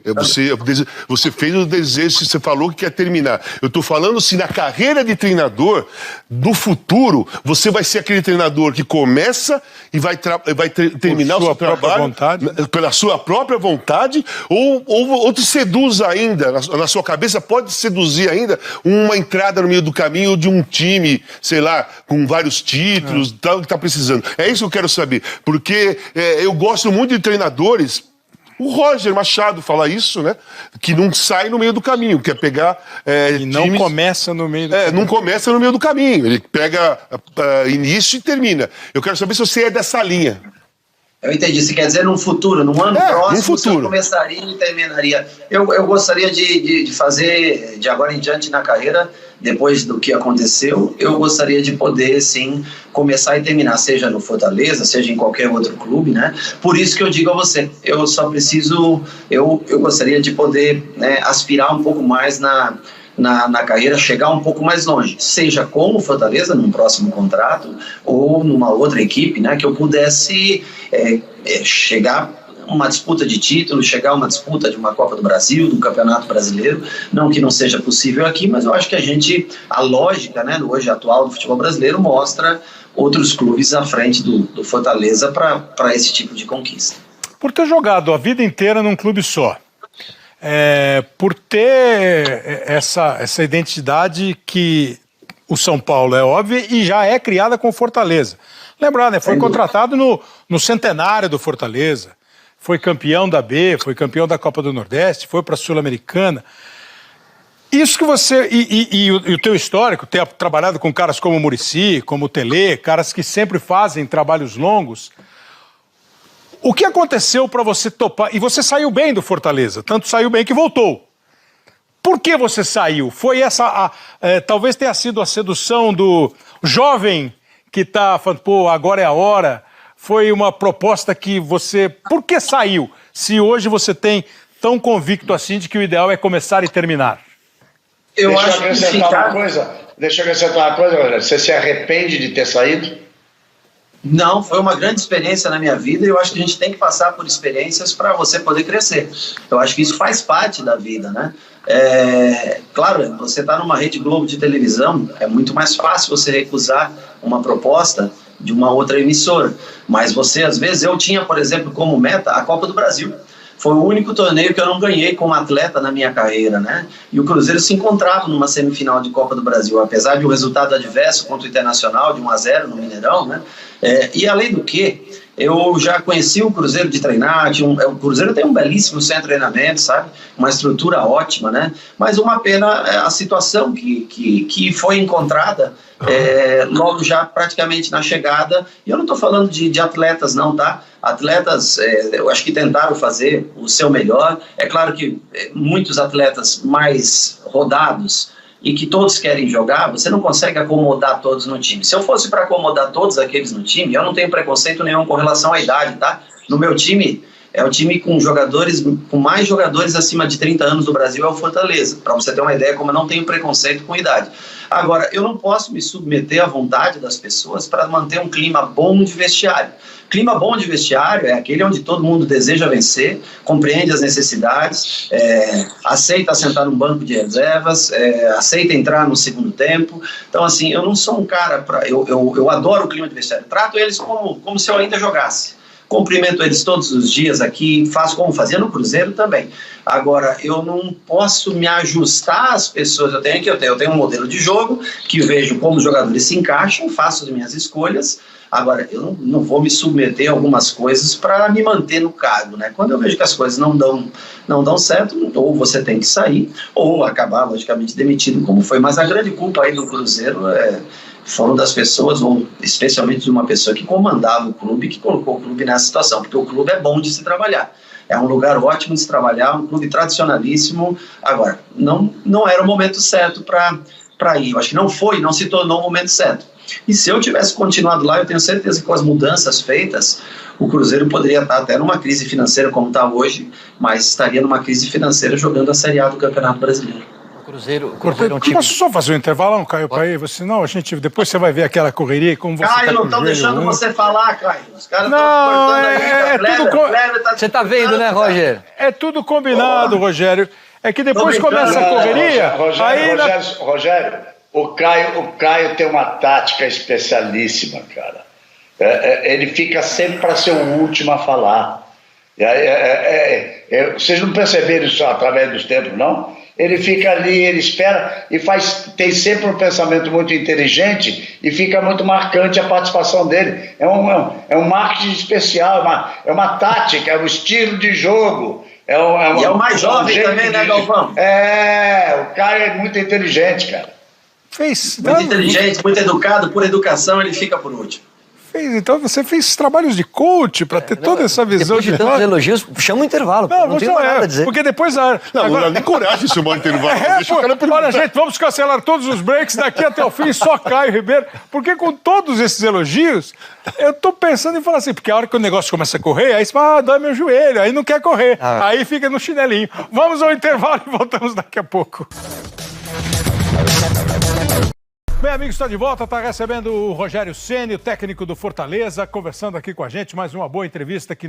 você fez o desejo, você falou que quer terminar, eu tô falando se na carreira de treinador, no futuro, você vai ser aquele treinador que começa e vai terminar o seu trabalho pela sua própria vontade, ou te seduz ainda, na sua cabeça pode seduzir ainda uma entrada no meio do caminho de um time, sei lá, com vários títulos, tal, que tá precisando. É isso que eu quero saber, porque eu gosto muito de treinadores, o Roger Machado fala isso, né? Que não sai no meio do caminho, quer pegar e não times, começa no meio do caminho. Não começa no meio do caminho, ele pega início e termina. Eu quero saber se você é dessa linha. Eu entendi, você quer dizer num futuro, num ano próximo, você começaria e terminaria. Eu gostaria de fazer, de agora em diante na carreira, depois do que aconteceu, eu gostaria de poder, sim, começar e terminar, seja no Fortaleza, seja em qualquer outro clube, né? Por isso que eu digo a você, eu só preciso, eu gostaria de poder, né, aspirar um pouco mais na carreira, chegar um pouco mais longe, seja como Fortaleza, num próximo contrato, ou numa outra equipe, né, que eu pudesse chegar uma disputa de título, chegar a uma disputa de uma Copa do Brasil, do Campeonato Brasileiro, não que não seja possível aqui, mas eu acho que a lógica, né, hoje atual do futebol brasileiro mostra outros clubes à frente do Fortaleza para esse tipo de conquista. Por ter jogado a vida inteira num clube só, por ter essa identidade que o São Paulo é óbvia e já é criada com Fortaleza. Lembrar, né? Foi contratado no centenário do Fortaleza, foi campeão da B, foi campeão da Copa do Nordeste, foi para a Sul-Americana. Isso que você... E o teu histórico, ter trabalhado com caras como o Muricy, como o Tele, caras que sempre fazem trabalhos longos. O que aconteceu para você topar? E você saiu bem do Fortaleza, tanto saiu bem que voltou. Por que você saiu? Foi essa... talvez tenha sido a sedução do jovem que está falando, pô, agora é a hora. Foi uma proposta que você... Por que saiu? Se hoje você tem tão convicto assim de que o ideal é começar e terminar. Deixa eu acrescentar uma coisa. Rogério. Você se arrepende de ter saído? Não, foi uma grande experiência na minha vida e eu acho que a gente tem que passar por experiências para você poder crescer. Eu acho que isso faz parte da vida, né? Claro, você está numa Rede Globo de televisão, é muito mais fácil você recusar uma proposta de uma outra emissora. Mas você, às vezes, eu tinha, por exemplo, como meta a Copa do Brasil. Foi o único torneio que eu não ganhei como atleta na minha carreira, né? E o Cruzeiro se encontrava numa semifinal de Copa do Brasil, apesar de um resultado adverso contra o Internacional, de 1-0 no Mineirão, né? E além do que, eu já conheci o Cruzeiro de treinar, o Cruzeiro tem um belíssimo centro de treinamento, sabe? Uma estrutura ótima, né? Mas uma pena a situação que foi encontrada logo já praticamente na chegada, e eu não estou falando de atletas não, tá? Atletas, eu acho que tentaram fazer o seu melhor, é claro que muitos atletas mais rodados e que todos querem jogar, você não consegue acomodar todos no time. Se eu fosse para acomodar todos aqueles no time, eu não tenho preconceito nenhum com relação à idade, tá? No meu time, é o time com mais jogadores acima de 30 anos do Brasil, é o Fortaleza. Para você ter uma ideia, como eu não tenho preconceito com idade. Agora, eu não posso me submeter à vontade das pessoas para manter um clima bom de vestiário. Clima bom de vestiário é aquele onde todo mundo deseja vencer, compreende as necessidades, aceita sentar no banco de reservas, aceita entrar no segundo tempo. Então, assim, eu não sou um cara eu adoro o clima de vestiário. Trato eles como se eu ainda jogasse. Cumprimento eles todos os dias aqui, faço como fazia no Cruzeiro também. Agora, eu não posso me ajustar às pessoas. Eu tenho um modelo de jogo que vejo como os jogadores se encaixam, faço as minhas escolhas. Agora, eu não vou me submeter a algumas coisas para me manter no cargo, né? Quando eu vejo que as coisas não dão certo, ou você tem que sair, ou acabar, logicamente, demitido, como foi. Mas a grande culpa aí do Cruzeiro foram das pessoas, ou especialmente de uma pessoa que comandava o clube, que colocou o clube nessa situação, porque o clube é bom de se trabalhar. É um lugar ótimo de se trabalhar, um clube tradicionalíssimo. Agora, não era o momento certo para ir. Eu acho que não se tornou o momento certo. E se eu tivesse continuado lá, eu tenho certeza que com as mudanças feitas, o Cruzeiro poderia estar até numa crise financeira como está hoje, mas estaria numa crise financeira jogando a Série A do Campeonato Brasileiro. O Cruzeiro é um time... Posso só fazer um intervalo, Caio, para aí? Senão depois você vai ver aquela correria como você Caio, não estão deixando você falar, Caio. Os caras estão cortando aí. Você está vendo, né, Rogério? É tudo combinado, Rogério. É que depois começa a correria... Rogério, o Caio tem uma tática especialíssima, cara. Ele fica sempre para ser o último a falar. Vocês não perceberam isso através dos tempos, não? Ele fica ali, ele espera e tem sempre um pensamento muito inteligente e fica muito marcante a participação dele. É um marketing especial, é uma tática, é um estilo de jogo. E é o mais jovem também, né, Galvão? O Caio é muito inteligente, cara. Muito inteligente, muito educado, por educação ele fica por último. Então você fez trabalhos de coach para ter toda essa visão. Depois de tantos elogios, chama o intervalo. Não tenho nada a dizer. Porque depois... Não dá nem coragem de chamar o intervalo. Olha, gente, vamos cancelar todos os breaks daqui até o fim, só Caio Ribeiro. Porque com todos esses elogios, eu tô pensando em falar assim, porque a hora que o negócio começa a correr, aí você fala, dói meu joelho, aí não quer correr. Aí fica no chinelinho. Vamos ao intervalo e voltamos daqui a pouco. Bem, amigos, está de volta, está recebendo o Rogério Ceni, o técnico do Fortaleza, conversando aqui com a gente, mais uma boa entrevista que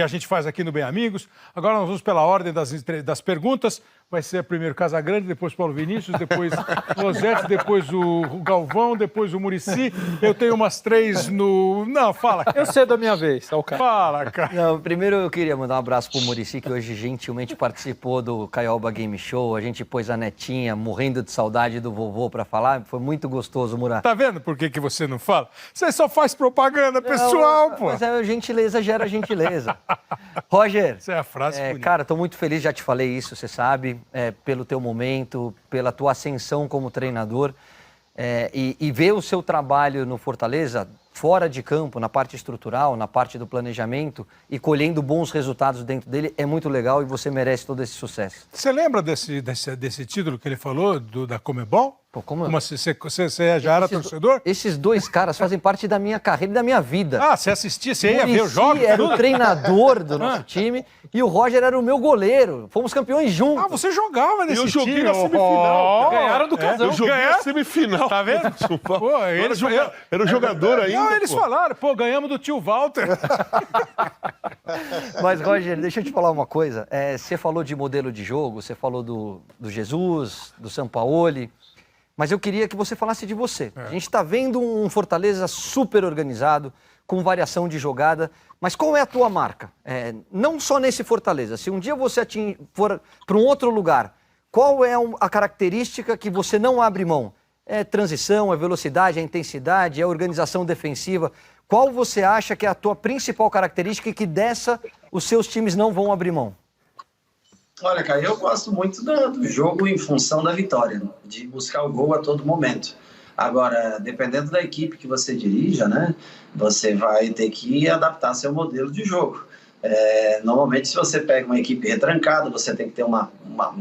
a gente faz aqui no Bem Amigos. Agora nós vamos pela ordem das perguntas. Vai ser primeiro Casagrande, depois Paulo Vinícius, depois Rosete, depois o Galvão, depois o Muricy. Eu tenho umas 3 no... Não, fala. Eu sei da minha vez, tá, cara? Fala, cara. Não, primeiro eu queria mandar um abraço pro Muricy, que hoje gentilmente participou do Caioba Game Show. A gente pôs a netinha, morrendo de saudade do vovô pra falar. Foi muito gostoso, Murat. Tá vendo por que você não fala? Você só faz propaganda pessoal, pô. Mas gentileza gera gentileza. Roger. Essa é a frase bonita. Cara, tô muito feliz, já te falei isso, você sabe. você pelo teu momento, pela tua ascensão como treinador, e ver o seu trabalho no Fortaleza, fora de campo, na parte estrutural, na parte do planejamento, e colhendo bons resultados dentro dele, é muito legal e você merece todo esse sucesso. Você lembra desse título que ele falou, da Comebol? Pô, como você já era torcedor? Esses dois caras fazem parte da minha carreira e da minha vida. Ah, você assistia, você ia ver os jogos? Era o treinador do nosso time e o Roger era o meu goleiro. Fomos campeões juntos. Ah, você jogava nesse time. Eu joguei na semifinal. Ganharam do Casão. Eu joguei na semifinal. Tá vendo? Pô, era um jogador ainda. Não, eles falaram, ganhamos do tio Walter. Mas, Roger, deixa eu te falar uma coisa. Você falou de modelo de jogo, você falou do Jesus, do Sampaoli. Mas eu queria que você falasse de você. A gente está vendo um Fortaleza super organizado, com variação de jogada, mas qual é a tua marca? Não só nesse Fortaleza, se um dia você for para um outro lugar, qual é a característica que você não abre mão? É transição, é velocidade, é intensidade, é organização defensiva? Qual você acha que é a tua principal característica e que dessa os seus times não vão abrir mão? Olha, cara, eu gosto muito do jogo em função da vitória, de buscar o gol a todo momento. Agora, dependendo da equipe que você dirija, né, você vai ter que adaptar seu modelo de jogo. Normalmente, se você pega uma equipe retrancada, você tem que ter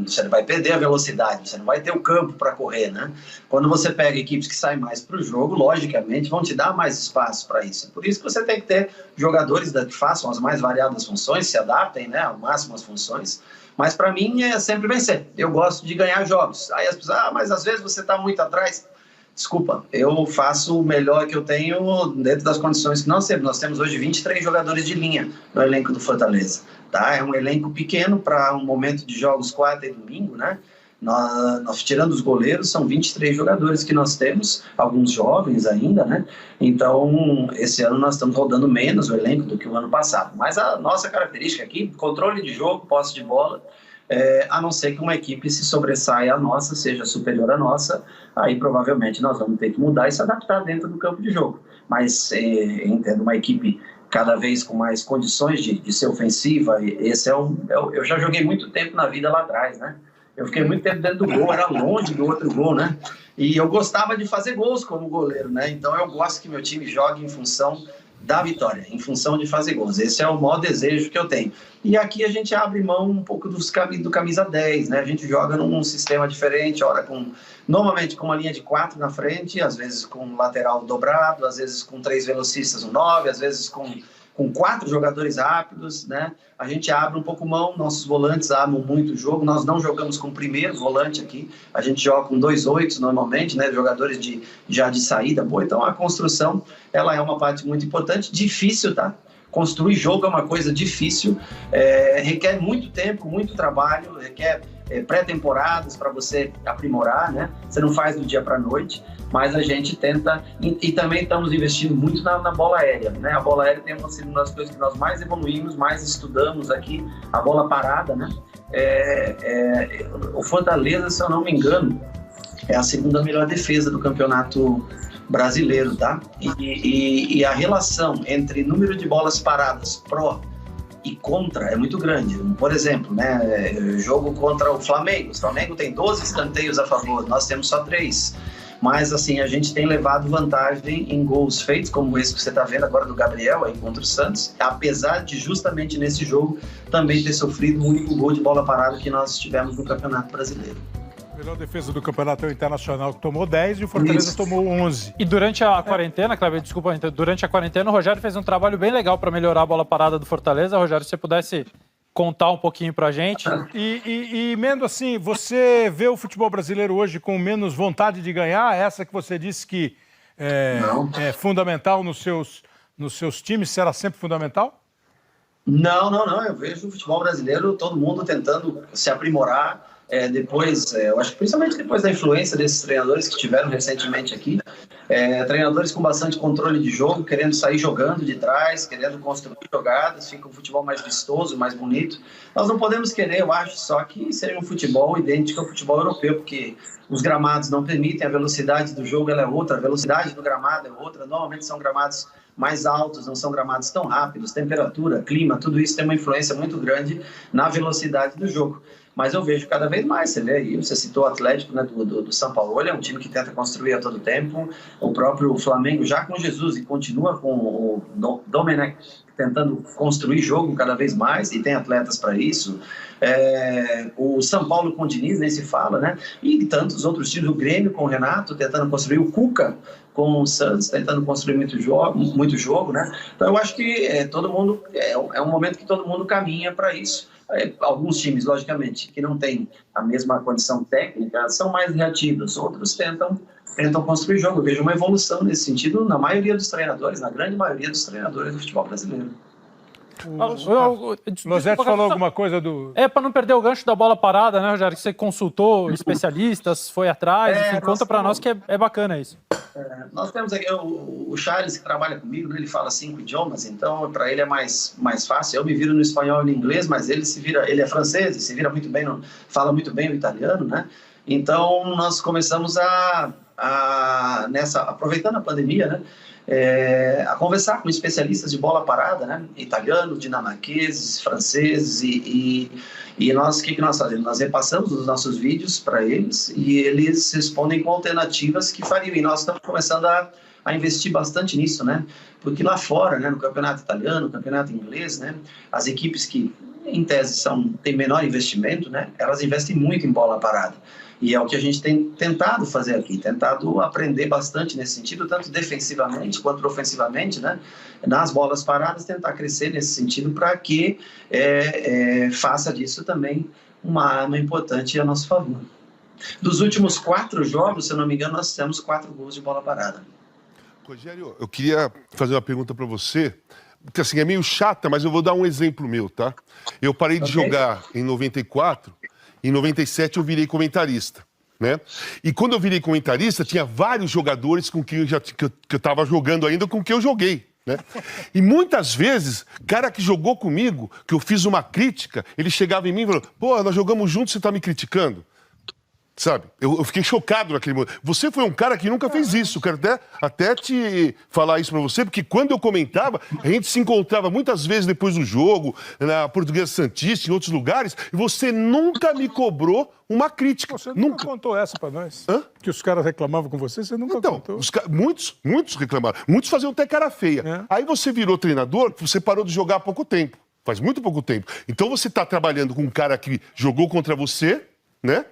você vai perder a velocidade, você não vai ter o campo para correr, né? Quando você pega equipes que saem mais para o jogo, logicamente vão te dar mais espaço para isso. Por isso que você tem que ter jogadores que façam as mais variadas funções, se adaptem, né, ao máximo às funções. Mas para mim é sempre vencer. Eu gosto de ganhar jogos. Aí as pessoas, mas às vezes você está muito atrás. Desculpa, eu faço o melhor que eu tenho dentro das condições que nós temos. Nós temos hoje 23 jogadores de linha no elenco do Fortaleza. Tá? É um elenco pequeno para um momento de jogos quarta e domingo, né? Nós tirando os goleiros, são 23 jogadores que nós temos, alguns jovens ainda, né? Então, esse ano nós estamos rodando menos o elenco do que o ano passado. Mas a nossa característica aqui, controle de jogo, posse de bola, a não ser que uma equipe se sobressaia à nossa, seja superior à nossa, aí provavelmente nós vamos ter que mudar e se adaptar dentro do campo de jogo. Mas entendo uma equipe cada vez com mais condições de ser ofensiva, esse eu já joguei muito tempo na vida lá atrás, né? Eu fiquei muito tempo dentro do gol, era longe do outro gol, né? E eu gostava de fazer gols como goleiro, né? Então eu gosto que meu time jogue em função da vitória, em função de fazer gols. Esse é o maior desejo que eu tenho. E aqui a gente abre mão um pouco do camisa 10, né? A gente joga num sistema diferente, normalmente com uma linha de 4 na frente, às vezes com lateral dobrado, às vezes com 3 velocistas no 9, às vezes com 4 jogadores rápidos, né? A gente abre um pouco mão, nossos volantes amam muito o jogo, nós não jogamos com o primeiro volante aqui, a gente joga com 2 8 normalmente, né? Jogadores já de saída boa, então a construção, ela é uma parte muito importante, difícil, tá? Construir jogo é uma coisa difícil, requer muito tempo, muito trabalho, requer pré-temporadas para você aprimorar, né? Você não faz do dia para a noite, mas a gente tenta, e também estamos investindo muito na bola aérea, né? A bola aérea tem uma das coisas que nós mais evoluímos, mais estudamos aqui, a bola parada, né? O Fortaleza, se eu não me engano, é a segunda melhor defesa do campeonato brasileiro, tá? E a relação entre número de bolas paradas pró e contra é muito grande. Por exemplo, né, jogo contra o Flamengo. O Flamengo tem 12 escanteios a favor, nós temos só 3. Mas, assim, a gente tem levado vantagem em gols feitos, como esse que você está vendo agora do Gabriel, aí contra o Santos, apesar de justamente nesse jogo também ter sofrido o único gol de bola parada que nós tivemos no Campeonato Brasileiro. A melhor defesa do Campeonato Internacional, que tomou 10 e o Fortaleza tomou 11. E durante a quarentena, Cleber, desculpa, durante a quarentena o Rogério fez um trabalho bem legal para melhorar a bola parada do Fortaleza. Rogério, se você pudesse contar um pouquinho pra gente. E Mendo, assim, você vê o futebol brasileiro hoje com menos vontade de ganhar? Essa que você disse que é fundamental nos seus times, será sempre fundamental? Não. Eu vejo o futebol brasileiro, todo mundo tentando se aprimorar. Eu acho que principalmente depois da influência desses treinadores que tiveram recentemente aqui, treinadores com bastante controle de jogo, querendo sair jogando de trás, querendo construir jogadas, fica um futebol mais vistoso, mais bonito. Nós não podemos querer, eu acho, só que seja um futebol idêntico ao futebol europeu, porque os gramados não permitem, a velocidade do jogo ela é outra, a velocidade do gramado é outra, normalmente são gramados mais altos, não são gramados tão rápidos, temperatura, clima, tudo isso tem uma influência muito grande na velocidade do jogo. mas eu vejo cada vez mais. Você vê aí, você citou o Atlético, né, do São Paulo, é um time que tenta construir a todo tempo. O próprio Flamengo, já com Jesus, e continua com o Domenech tentando construir jogo cada vez mais, e tem atletas para isso. O São Paulo com o Diniz, nem se fala, né? E tantos outros times, o Grêmio com o Renato tentando construir, o Cuca com o Santos tentando construir muito jogo, né? Então eu acho que todo mundo, é um momento que todo mundo caminha para isso. Alguns times, logicamente, que não têm a mesma condição técnica, são mais reativos, outros tentam construir jogo. Eu vejo uma evolução nesse sentido na maioria dos treinadores, na grande maioria dos treinadores do futebol brasileiro. Losetti falou alguma coisa do... para não perder o gancho da bola parada, né, Rogério? Que você consultou especialistas, foi atrás, enfim, conta para nós que é bacana isso. Nós temos aqui o Charles, que trabalha comigo, né, ele fala 5 idiomas, então para ele é mais fácil. Eu me viro no espanhol e no inglês, mas ele é francês, se vira muito bem, fala muito bem o italiano, né? Então nós começamos aproveitando a pandemia, né? A conversar com especialistas de bola parada, né? Italianos, dinamarqueses, franceses, e nós, o que nós fazemos? Nós repassamos os nossos vídeos para eles e eles respondem com alternativas que fariam, e nós estamos começando a investir bastante nisso, né? Porque lá fora, né, no campeonato italiano, no campeonato inglês, né, as equipes que em tese têm menor investimento, né, elas investem muito em bola parada. E é o que a gente tem tentado fazer aqui, tentado aprender bastante nesse sentido, tanto defensivamente quanto ofensivamente, né? Nas bolas paradas, tentar crescer nesse sentido para que faça disso também uma arma importante a nosso favor. Dos últimos 4 jogos, se eu não me engano, nós temos 4 gols de bola parada. Rogério, eu queria fazer uma pergunta para você, porque assim, é meio chata, mas eu vou dar um exemplo meu, tá? Eu parei de jogar em 94... Em 97 eu virei comentarista, né? E quando eu virei comentarista, tinha vários jogadores com quem que eu estava jogando ainda, com quem eu joguei, né? E muitas vezes, cara que jogou comigo, que eu fiz uma crítica, ele chegava em mim e falou, pô, nós jogamos juntos, você está me criticando? Sabe? Eu fiquei chocado naquele momento. Você foi um cara que nunca fez isso. Quero até te falar isso pra você, porque quando eu comentava, a gente se encontrava muitas vezes depois do jogo, na Portuguesa Santista, em outros lugares, e você nunca me cobrou uma crítica. Você nunca contou essa pra nós? Hã? Que os caras reclamavam com você nunca contou. Muitos reclamaram. Muitos faziam até cara feia. Aí você virou treinador, você parou de jogar há pouco tempo. Faz muito pouco tempo. Então você tá trabalhando com um cara que jogou contra você, né?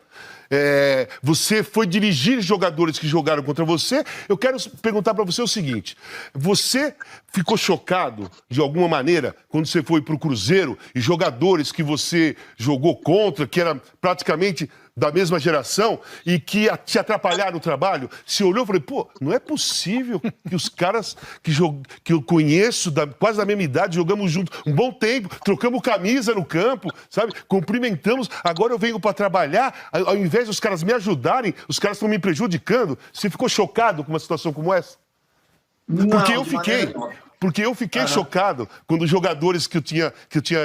Você foi dirigir jogadores que jogaram contra você. Eu quero perguntar para você o seguinte: você ficou chocado de alguma maneira quando você foi para o Cruzeiro e jogadores que você jogou contra, que eram praticamente da mesma geração e que te atrapalharam no trabalho? Você olhou e falou, pô, não é possível que os caras que eu conheço, quase da mesma idade, jogamos juntos um bom tempo, trocamos camisa no campo, sabe? Cumprimentamos, agora eu venho para trabalhar, ao invés dos caras me ajudarem, os caras estão me prejudicando. Você ficou chocado com uma situação como essa? Porque eu fiquei chocado quando os jogadores que eu tinha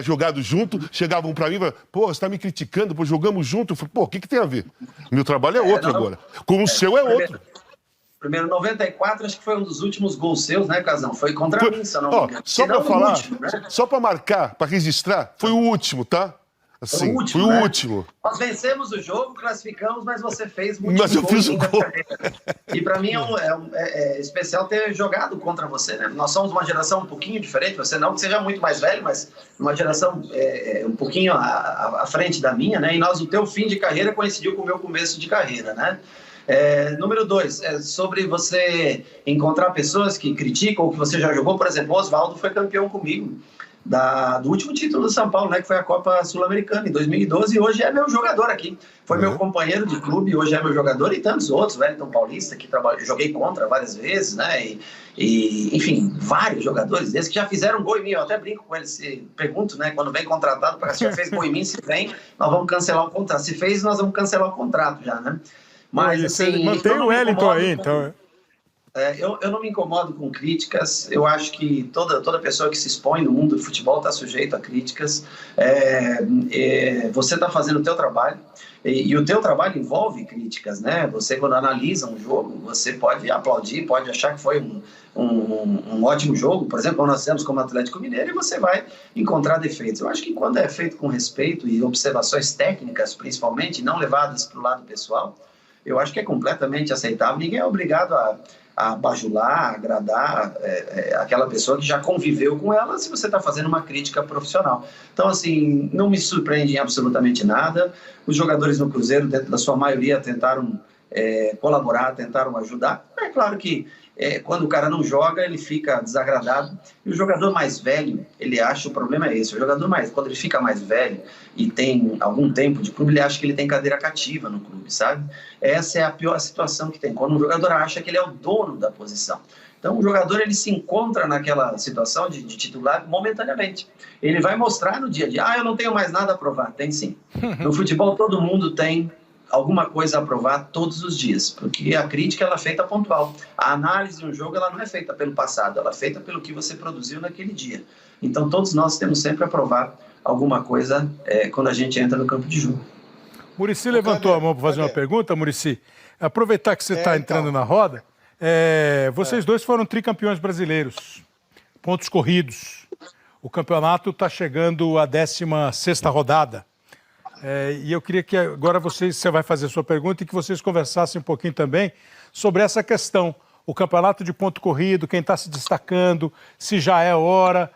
jogado junto chegavam pra mim e falavam, pô, você tá me criticando, pô, jogamos junto. Eu falei, pô, o que tem a ver? Meu trabalho é outro agora. Como o seu é outro. Primeiro, 94, acho que foi um dos últimos gols seus, né, Casão? Foi contra mim, se eu não me engano. Só pra falar, último, né? Só pra marcar, pra registrar, foi o último, tá? Assim, foi o último. Nós vencemos o jogo, classificamos, mas você fez muito. Mas eu fiz o gol. E para mim é especial ter jogado contra você, né? Nós somos uma geração um pouquinho diferente, você não que seja muito mais velho, mas uma geração um pouquinho à frente da minha, né? E o teu fim de carreira coincidiu com o meu começo de carreira, né? Número 2, sobre você encontrar pessoas que criticam ou que você já jogou. Por exemplo, o Oswaldo foi campeão comigo do último título do São Paulo, né, que foi a Copa Sul-Americana em 2012, e hoje é meu jogador aqui. Foi meu companheiro de clube, hoje é meu jogador, e tantos outros, Wellington Paulista, que joguei contra várias vezes, né, enfim, vários jogadores desses que já fizeram gol em mim. Eu até brinco com eles, pergunto, né, quando vem contratado, para se já fez gol em mim, se vem, nós vamos cancelar o contrato. Se fez, nós vamos cancelar o contrato já, né. Mas assim, mantém o Wellington aí, então. Eu não me incomodo com críticas. Eu acho que toda pessoa que se expõe no mundo do futebol está sujeito a críticas. Você está fazendo o teu trabalho e o teu trabalho envolve críticas, né? Você, quando analisa um jogo, você pode aplaudir, pode achar que foi um ótimo jogo, por exemplo, quando nós fizemos como Atlético Mineiro, e você vai encontrar defeitos. Eu acho que quando é feito com respeito e observações técnicas, principalmente, não levadas para o lado pessoal, eu acho que é completamente aceitável. Ninguém é obrigado a bajular, a agradar aquela pessoa que já conviveu com ela, se você está fazendo uma crítica profissional. Então, assim, não me surpreende em absolutamente nada. Os jogadores no Cruzeiro, dentro da sua maioria, tentaram colaborar, tentaram ajudar. É claro que quando o cara não joga, ele fica desagradado. E o jogador mais velho, ele acha, o problema é esse, quando ele fica mais velho e tem algum tempo de clube, ele acha que ele tem cadeira cativa no clube, sabe? Essa é a pior situação que tem, quando um jogador acha que ele é o dono da posição. Então o jogador, ele se encontra naquela situação de titular momentaneamente. Ele vai mostrar no dia a dia, eu não tenho mais nada a provar. Tem sim. No futebol todo mundo tem alguma coisa a provar todos os dias, porque a crítica ela é feita pontual. A análise de um jogo ela não é feita pelo passado, ela é feita pelo que você produziu naquele dia. Então todos nós temos sempre a provar alguma coisa quando a gente entra no campo de jogo. Muricy levantou a mão para fazer uma pergunta, Muricy. Aproveitar que você está entrando na roda, vocês dois foram tricampeões brasileiros, pontos corridos. O campeonato está chegando à 16ª rodada. E eu queria que agora você vai fazer a sua pergunta e que vocês conversassem um pouquinho também sobre essa questão. O campeonato de ponto corrido, quem está se destacando, se já é hora,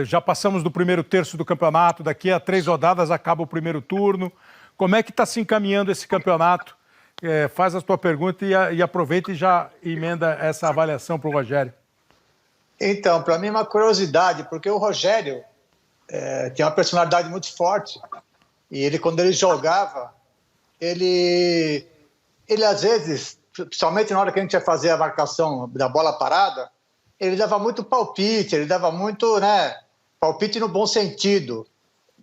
já passamos do primeiro terço do campeonato, daqui a 3 rodadas acaba o primeiro turno. Como é que está se encaminhando esse campeonato? Faz a tua pergunta e aproveita e já emenda essa avaliação para o Rogério. Então, para mim é uma curiosidade, porque o Rogério tem uma personalidade muito forte. E ele, quando ele jogava, ele às vezes, principalmente na hora que a gente ia fazer a marcação da bola parada, ele dava muito palpite, ele dava muito, palpite no bom sentido,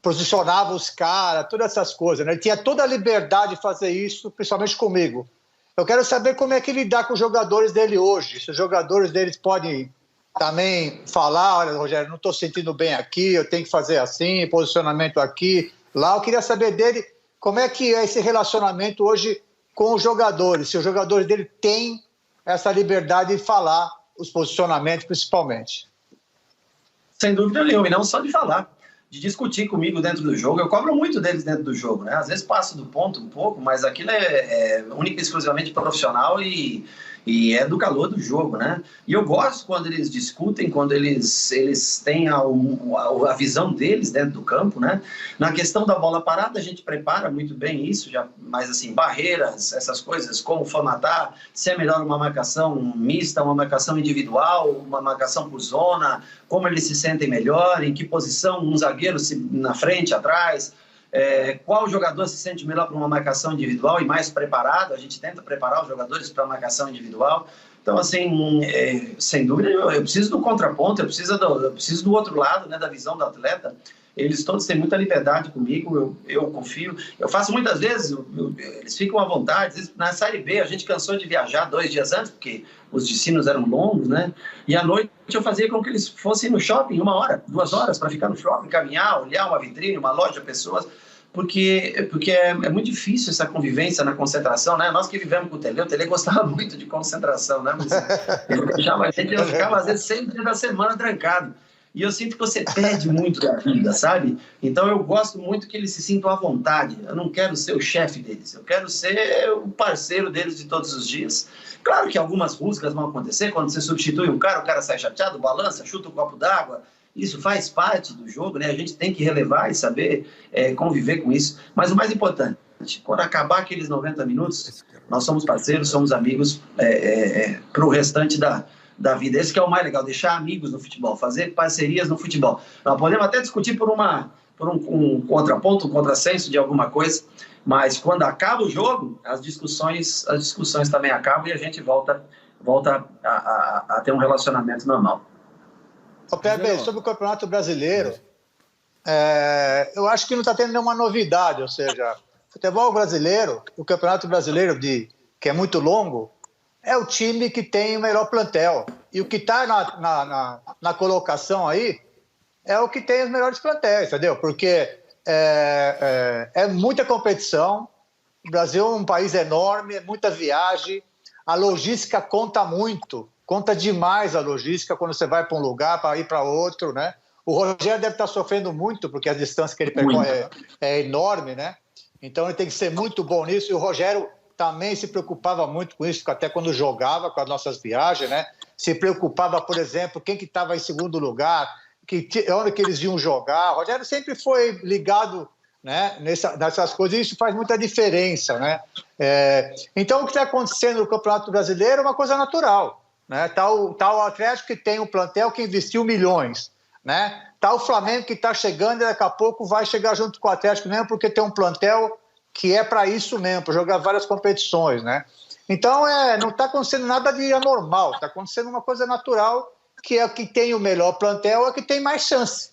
posicionava os caras, todas essas coisas, né? Ele tinha toda a liberdade de fazer isso, principalmente comigo. Eu quero saber como é que ele dá com os jogadores dele hoje, se os jogadores deles podem também falar, olha, Rogério, não estou sentindo bem aqui, eu tenho que fazer assim, posicionamento aqui, lá. Eu queria saber dele como é que é esse relacionamento hoje com os jogadores, se os jogadores dele têm essa liberdade de falar os posicionamentos, principalmente. Sem dúvida nenhuma, e não só de falar, de discutir comigo dentro do jogo. Eu cobro muito deles dentro do jogo, né? Às vezes passo do ponto um pouco, mas aquilo é única e exclusivamente profissional e é do calor do jogo, né? E eu gosto quando eles discutem, quando eles têm a visão deles dentro do campo, né? Na questão da bola parada, a gente prepara muito bem isso, mas assim, barreiras, essas coisas, como formatar, se é melhor uma marcação mista, uma marcação individual, uma marcação por zona, como eles se sentem melhor, em que posição um zagueiro na frente, atrás, qual jogador se sente melhor para uma marcação individual e mais preparado. A gente tenta preparar os jogadores para a marcação individual. Então, assim, sem dúvida, eu preciso do contraponto, eu preciso do outro lado, né, da visão do atleta. Eles todos têm muita liberdade comigo, eu confio. Eu faço muitas vezes, eles ficam à vontade. Às vezes, na Série B, a gente cansou de viajar 2 dias antes, porque os destinos eram longos, né? E à noite eu fazia com que eles fossem no shopping 1 hora, 2 horas, para ficar no shopping, caminhar, olhar uma vitrine, uma loja, pessoas. Porque é muito difícil essa convivência na concentração, né? Nós que vivemos com o Tele gostava muito de concentração, né? Eu ficava às vezes 100 dias da semana trancado. E eu sinto que você perde muito da vida, sabe? Então eu gosto muito que eles se sintam à vontade. Eu não quero ser o chefe deles, eu quero ser o parceiro deles de todos os dias. Claro que algumas rusgas vão acontecer, quando você substitui o cara sai chateado, balança, chuta um copo d'água. Isso faz parte do jogo, né? A gente tem que relevar e saber conviver com isso. Mas o mais importante, quando acabar aqueles 90 minutos, nós somos parceiros, somos amigos para o restante da vida. Esse que é o mais legal, deixar amigos no futebol, fazer parcerias no futebol. Nós podemos até discutir por um contraponto, um contrassenso de alguma coisa, mas quando acaba o jogo, as discussões também acabam e a gente volta a ter um relacionamento normal. Pepe, sobre o Campeonato Brasileiro, eu acho que não está tendo nenhuma novidade, ou seja, futebol brasileiro, o Campeonato Brasileiro, que é muito longo, é o time que tem o melhor plantel. E o que está na colocação aí é o que tem os melhores plantéis, entendeu? Porque é muita competição, o Brasil é um país enorme, é muita viagem, a logística conta muito, conta demais a logística quando você vai para um lugar para ir para outro, né? O Rogério deve estar sofrendo muito, porque a distância que ele percorre é enorme, né? Então ele tem que ser muito bom nisso, e o Rogério também se preocupava muito com isso, até quando jogava com as nossas viagens, né? Se preocupava, por exemplo, quem que estava em segundo lugar, onde que eles iam jogar. O Rogério sempre foi ligado, né, nessas coisas, e isso faz muita diferença, né? Então, o que está acontecendo no Campeonato Brasileiro é uma coisa natural, né? Tá o Atlético, que tem um plantel que investiu milhões, né? Tá o Flamengo, que está chegando, e daqui a pouco vai chegar junto com o Atlético mesmo, porque tem um plantel que é para isso mesmo, para jogar várias competições, né? Então, não está acontecendo nada de anormal, está acontecendo uma coisa natural, que é o que tem o melhor plantel, é o que tem mais chance.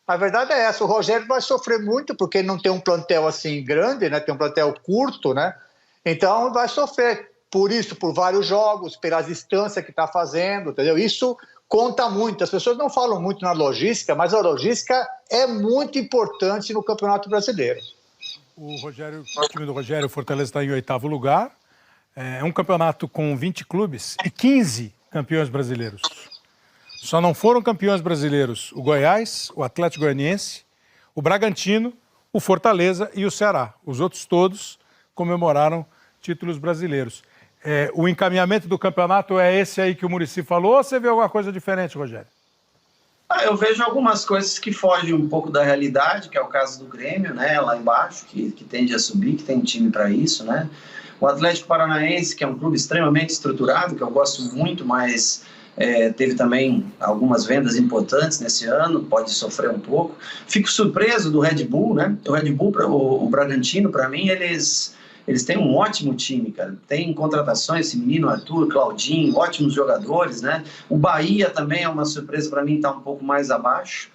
A verdade é essa, o Rogério vai sofrer muito, porque ele não tem um plantel assim grande, né? Tem um plantel curto, né? Então, vai sofrer por isso, por vários jogos, pela distância que está fazendo, entendeu? Isso conta muito, as pessoas não falam muito na logística, mas a logística é muito importante no Campeonato Brasileiro. O time do Rogério, Fortaleza, está em 8º lugar. É um campeonato com 20 clubes e 15 campeões brasileiros. Só não foram campeões brasileiros o Goiás, o Atlético Goianiense, o Bragantino, o Fortaleza e o Ceará. Os outros todos comemoraram títulos brasileiros. O encaminhamento do campeonato é esse aí que o Muricy falou, ou você vê alguma coisa diferente, Rogério? Eu vejo algumas coisas que fogem um pouco da realidade, que é o caso do Grêmio, né, lá embaixo, que tende a subir, que tem time para isso, né? O Atlético Paranaense, que é um clube extremamente estruturado, que eu gosto muito, mas teve também algumas vendas importantes nesse ano, pode sofrer um pouco. Fico surpreso do Red Bull, né? O Red Bull, o Bragantino, para mim, eles têm um ótimo time, cara. Tem contratações, esse menino Arthur, Claudinho, ótimos jogadores, né? O Bahia também é uma surpresa para mim, está um pouco mais abaixo.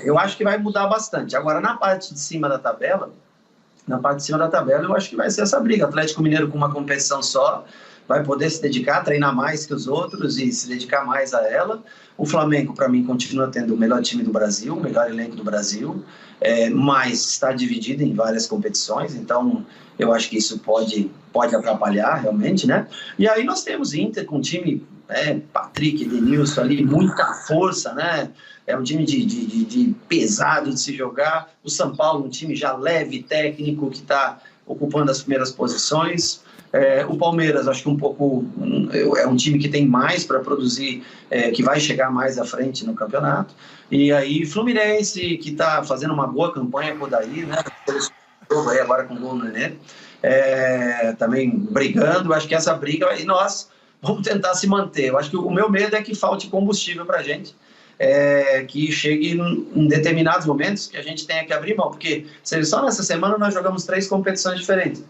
Eu acho que vai mudar bastante. Agora, na parte de cima da tabela, eu acho que vai ser essa briga. Atlético Mineiro com uma competição só, vai poder se dedicar, treinar mais que os outros e se dedicar mais a ela. O Flamengo, para mim, continua tendo o melhor time do Brasil, o melhor elenco do Brasil, mas está dividido em várias competições, então eu acho que isso pode atrapalhar realmente, né? E aí nós temos Inter com um time, Patrick, Edenilson ali, muita força, né? É um time de pesado de se jogar. O São Paulo, um time já leve, técnico, que está ocupando as primeiras posições. O Palmeiras, acho que é um time que tem mais para produzir, que vai chegar mais à frente no campeonato. E aí Fluminense, que está fazendo uma boa campanha por daí, né? Agora com o gol no Nenê, também brigando. Acho que essa briga, e nós vamos tentar se manter. Eu acho que o meu medo é que falte combustível para a gente. Que chegue em determinados momentos que a gente tenha que abrir mão, porque só nessa semana nós jogamos 3 competições diferentes.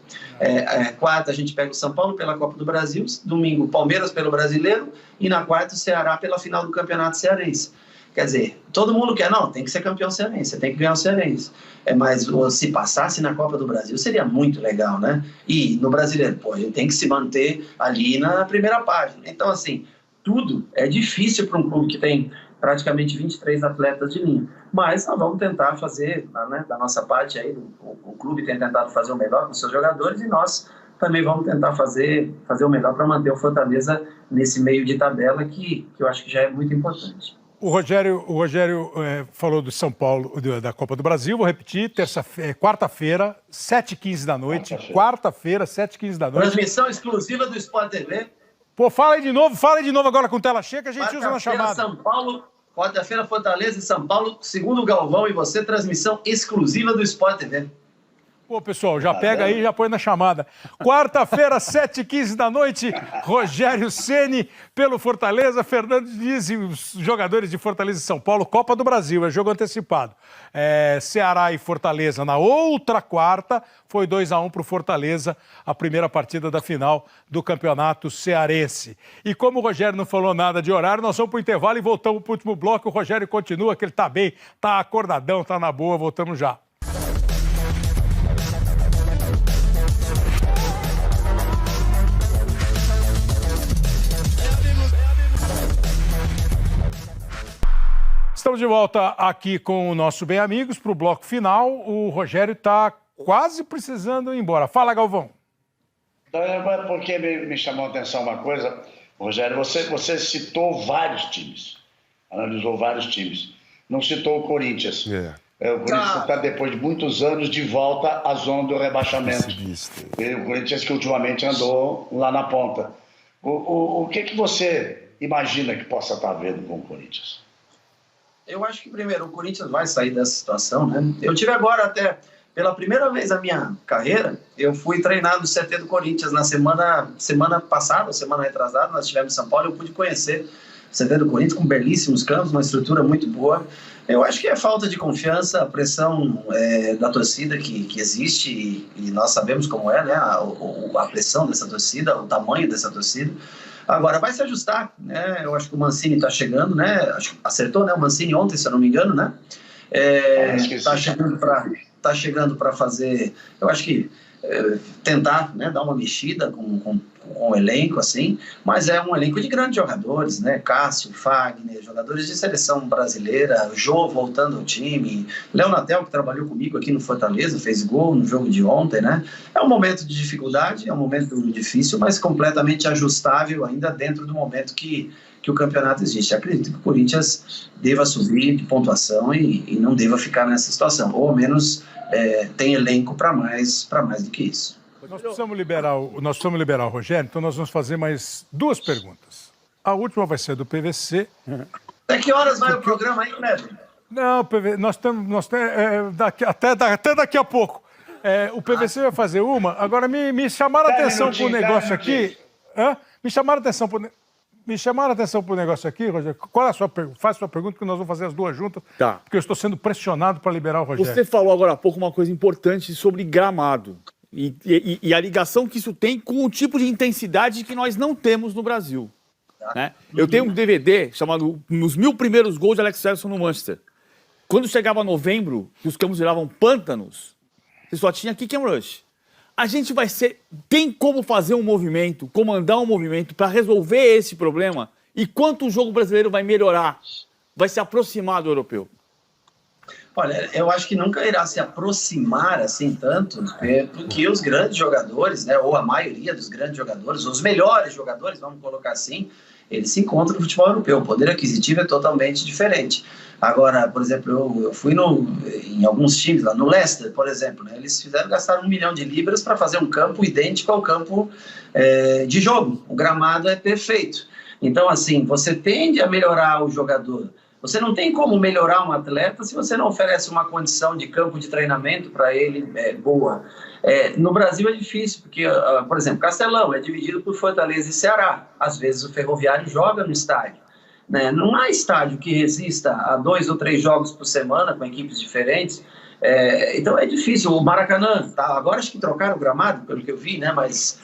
Quarta a gente pega o São Paulo pela Copa do Brasil, domingo Palmeiras pelo Brasileiro e na quarta o Ceará pela final do Campeonato Cearense. Quer dizer, todo mundo quer, não, tem que ser campeão cearense, tem que ganhar o cearense. Mas se passasse na Copa do Brasil seria muito legal, né? E no Brasileiro, a gente tem que se manter ali na primeira página. Então, assim, tudo é difícil para um clube que tem praticamente 23 atletas de linha, mas nós vamos tentar fazer, né, da nossa parte aí, o clube tem tentado fazer o melhor com seus jogadores e nós também vamos tentar fazer o melhor para manter o Fortaleza nesse meio de tabela que eu acho que já é muito importante. O Rogério falou do São Paulo, da Copa do Brasil, vou repetir, quarta-feira, 7h15 da noite, quarta-feira, 7h15 da noite. Transmissão exclusiva do Sport TV. Fala aí de novo agora com tela cheia que a gente usa na chamada. São Paulo, quarta-feira, Fortaleza e São Paulo, segundo o Galvão e você, transmissão exclusiva do Sport TV. Pessoal, já pega aí e já põe na chamada. Quarta-feira, 7h15 da noite, Rogério Ceni pelo Fortaleza, Fernando Diniz e os jogadores de Fortaleza e São Paulo, Copa do Brasil, é jogo antecipado. Ceará e Fortaleza na outra quarta, foi 2-1 para o Fortaleza, a primeira partida da final do Campeonato Cearense. E como o Rogério não falou nada de horário, nós vamos para o intervalo e voltamos para o último bloco. O Rogério continua, que ele está bem, está acordadão, está na boa, voltamos já. Estamos de volta aqui com o nosso Bem Amigos para o bloco final. O Rogério está quase precisando ir embora. Fala, Galvão. Porque me chamou a atenção uma coisa, Rogério, você citou vários times, analisou vários times, não citou o Corinthians. O Corinthians está, depois de muitos anos, de volta à zona do rebaixamento. E o Corinthians que ultimamente andou lá na ponta. O que você imagina que possa estar vendo com o Corinthians? Eu acho que, primeiro, o Corinthians vai sair dessa situação, né? Eu tive agora até, pela primeira vez na minha carreira, eu fui treinar no CT do Corinthians na semana passada, semana retrasada, nós estivemos em São Paulo, eu pude conhecer o CT do Corinthians com belíssimos campos, uma estrutura muito boa. Eu acho que é falta de confiança, a pressão da torcida que existe, e nós sabemos como é, né? A pressão dessa torcida, o tamanho dessa torcida. Agora, vai se ajustar, né? Eu acho que o Mancini está chegando, né? Acho que acertou, né? O Mancini ontem, se eu não me engano, né? Está chegando para fazer, eu acho que tentar, né, dar uma mexida com o elenco, assim, mas é um elenco de grandes jogadores, né? Cássio, Fagner, jogadores de seleção brasileira, Jô voltando ao time, Léo Natel, que trabalhou comigo aqui no Fortaleza, fez gol no jogo de ontem, né? É um momento de dificuldade, é um momento difícil, mas completamente ajustável ainda dentro do momento que o campeonato existe. Acredito que o Corinthians deva subir de pontuação e não deva ficar nessa situação, ou ao menos tem elenco para mais do que isso. Nós precisamos liberar o Rogério, então nós vamos fazer mais 2 perguntas. A última vai ser do PVC. Até que horas vai o programa aí, Kleber? Não, nós temos até daqui a pouco. O PVC vai fazer uma. Agora, me chamaram a atenção para o negócio aqui. Me chamaram a atenção para o negócio aqui, Rogério. Qual é a sua pergunta? Faça a sua pergunta, que nós vamos fazer as 2 juntas. Tá. Porque eu estou sendo pressionado para liberar o Rogério. Você falou agora há pouco uma coisa importante sobre gramado. E a ligação que isso tem com o tipo de intensidade que nós não temos no Brasil. Né? Eu tenho um DVD chamado Nos 1000 Primeiros Gols de Alex Ferguson no Manchester. Quando chegava novembro, que os campos viravam pântanos, você só tinha kick and rush. A gente tem como fazer um movimento, comandar um movimento para resolver esse problema? E quanto o jogo brasileiro vai melhorar? Vai se aproximar do europeu? Olha, eu acho que nunca irá se aproximar assim tanto, porque os grandes jogadores, né, ou a maioria dos grandes jogadores, os melhores jogadores, vamos colocar assim, eles se encontram no futebol europeu. O poder aquisitivo é totalmente diferente. Agora, por exemplo, eu fui em alguns times, lá no Leicester, por exemplo, né, eles gastaram 1 milhão de libras para fazer um campo idêntico ao campo de jogo. O gramado é perfeito. Então, assim, você tende a melhorar o jogador. Você não tem como melhorar um atleta se você não oferece uma condição de campo de treinamento para ele boa. No Brasil é difícil, porque, por exemplo, Castelão é dividido por Fortaleza e Ceará. Às vezes o Ferroviário joga no estádio. Né? Não há estádio que resista a 2 ou 3 jogos por semana com equipes diferentes. Então é difícil. O Maracanã, agora acho que trocaram o gramado, pelo que eu vi, né? Mas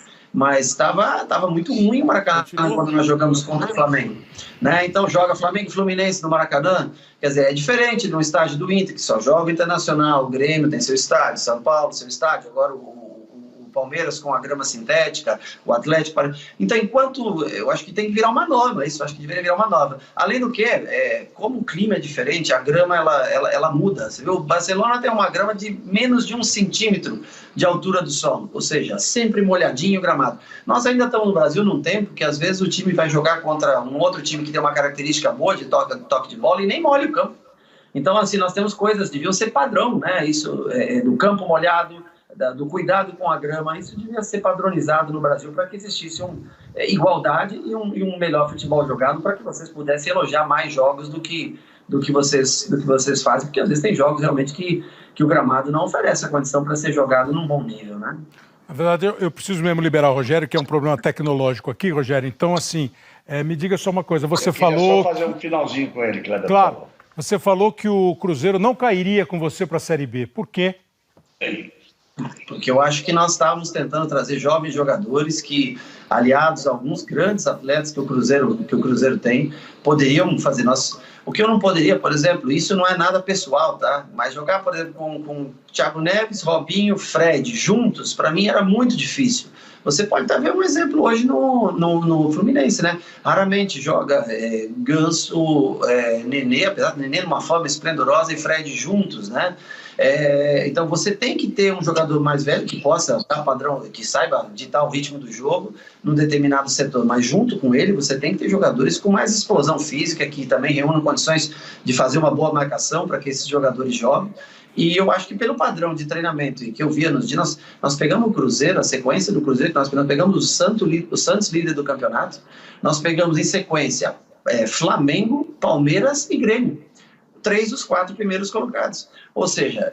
estava muito ruim o Maracanã quando nós jogamos contra o Flamengo. Né? Então joga Flamengo e Fluminense no Maracanã, quer dizer, é diferente do estádio do Inter, que só joga o Internacional, o Grêmio tem seu estádio, São Paulo seu estádio, agora o Palmeiras com a grama sintética, o Atlético... Então, eu acho que tem que virar uma norma, isso, acho que deveria virar uma norma. Além do que, como o clima é diferente, a grama, ela muda. Você viu, o Barcelona tem uma grama de menos de 1 centímetro de altura do solo, ou seja, sempre molhadinho o gramado. Nós ainda estamos no Brasil num tempo que, às vezes, o time vai jogar contra um outro time que tem uma característica boa de toque de bola e nem molha o campo. Então, assim, nós temos coisas, deviam ser padrão, né? Isso, do campo molhado, do cuidado com a grama, isso devia ser padronizado no Brasil para que existisse igualdade e um melhor futebol jogado, para que vocês pudessem elogiar mais jogos do que vocês fazem, porque às vezes tem jogos realmente que o gramado não oferece a condição para ser jogado num bom nível, né? Na verdade, eu preciso mesmo liberar o Rogério, que é um problema tecnológico aqui, Rogério. Então, assim, me diga só uma coisa. Você falou... só fazer um finalzinho com ele, Kleber. Claro. Você falou que o Cruzeiro não cairia com você para a Série B. Por quê? Porque eu acho que nós estávamos tentando trazer jovens jogadores que, aliados a alguns grandes atletas que o Cruzeiro tem, poderiam fazer. O que eu não poderia, por exemplo, isso não é nada pessoal, tá? Mas jogar, por exemplo, com Thiago Neves, Robinho, Fred, juntos, para mim era muito difícil. Você pode estar vendo um exemplo hoje no Fluminense, né? Raramente joga Ganso, Nenê, apesar do Nenê numa forma esplendorosa, e Fred juntos, né? Então você tem que ter um jogador mais velho que possa dar padrão, que saiba ditar o ritmo do jogo num determinado setor, mas junto com ele você tem que ter jogadores com mais explosão física, que também reúnam condições de fazer uma boa marcação para que esses jogadores joguem. E eu acho que pelo padrão de treinamento que eu via nos dias, nós pegamos o Cruzeiro, a sequência do Cruzeiro, nós pegamos o Santos líder do campeonato, nós pegamos em sequência Flamengo, Palmeiras e Grêmio. 3 dos 4 primeiros colocados. Ou seja,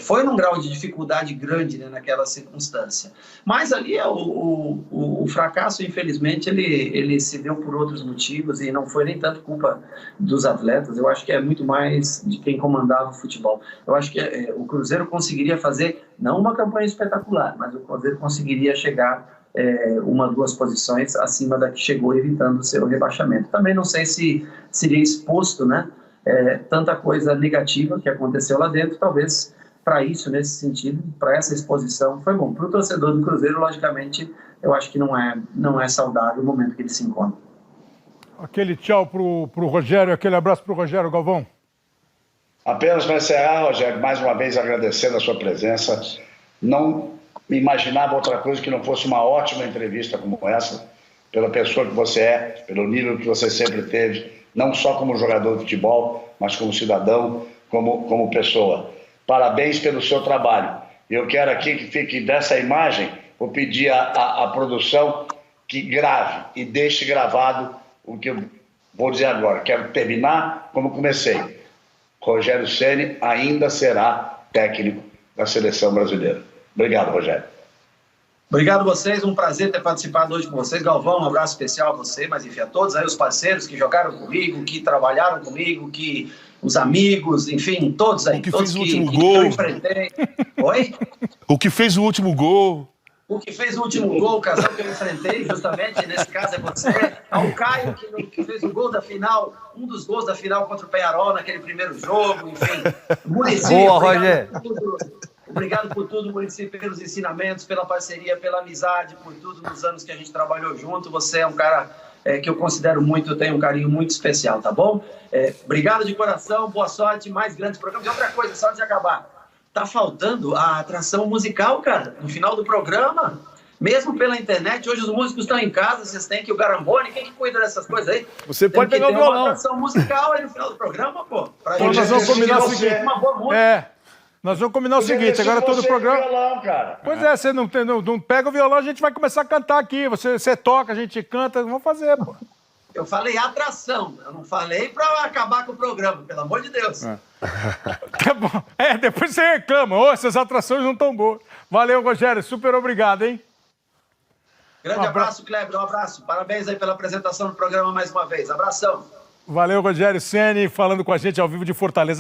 foi num grau de dificuldade grande, né, naquela circunstância. Mas ali o fracasso, infelizmente, ele se deu por outros motivos e não foi nem tanto culpa dos atletas. Eu acho que é muito mais de quem comandava o futebol. Eu acho que o Cruzeiro conseguiria fazer, não uma campanha espetacular, mas o Cruzeiro conseguiria chegar 1, 2 posições acima da que chegou, evitando o seu rebaixamento. Também não sei se seria exposto, né, tanta coisa negativa que aconteceu lá dentro. Talvez para isso, nesse sentido, para essa exposição, foi bom. Para o torcedor do Cruzeiro, logicamente, eu acho que não é saudável o momento que ele se encontra. Aquele tchau pro Rogério, aquele abraço pro Rogério Galvão. Apenas para encerrar, Rogério, mais uma vez agradecendo a sua presença. Não imaginava outra coisa que não fosse uma ótima entrevista como essa, pela pessoa que você é, pelo nível que você sempre teve, não só como jogador de futebol, mas como cidadão, como pessoa. Parabéns pelo seu trabalho. Eu quero aqui que fique dessa imagem, vou pedir à produção que grave e deixe gravado o que eu vou dizer agora. Quero terminar como comecei. Rogério Ceni ainda será técnico da seleção brasileira. Obrigado, Rogério. Obrigado a vocês, um prazer ter participado hoje com vocês. Galvão, um abraço especial a você, mas enfim, a todos aí os parceiros que jogaram comigo, que trabalharam comigo, que os amigos, enfim, todos aí. O que todos fez o último gol. eu enfrentei. Oi? O que fez o último gol. O que fez o último gol, o casal que eu enfrentei, justamente, nesse caso é você. Ao Caio, que fez o gol da final, um dos gols da final contra o Peñarol naquele primeiro jogo, enfim. Muricy, boa, Rogério. Obrigado por tudo, Muricy, pelos ensinamentos, pela parceria, pela amizade, por tudo nos anos que a gente trabalhou junto. Você é um cara que eu considero muito, eu tenho um carinho muito especial, tá bom? Obrigado de coração, boa sorte, mais grandes programas. E outra coisa, só de acabar. Tá faltando a atração musical, cara, no final do programa. Mesmo pela internet, hoje os músicos estão em casa, vocês têm que o Garambone, quem que cuida dessas coisas aí? Você pode pegar o violão. Uma atração musical aí no final do programa, pô. Pra gente nós vamos combinar o seguinte. Uma boa música. Nós vamos combinar o seguinte, agora todo o programa... Violão, cara. Pois você não pega o violão, a gente vai começar a cantar aqui. Você toca, a gente canta, vamos fazer, pô. Eu falei atração, eu não falei pra acabar com o programa, pelo amor de Deus. Tá bom. Depois você reclama, essas atrações não estão boas. Valeu, Rogério, super obrigado, hein? Grande abraço, Kleber, um abraço. Parabéns aí pela apresentação do programa mais uma vez. Abração. Valeu, Rogério Ceni, falando com a gente ao vivo de Fortaleza.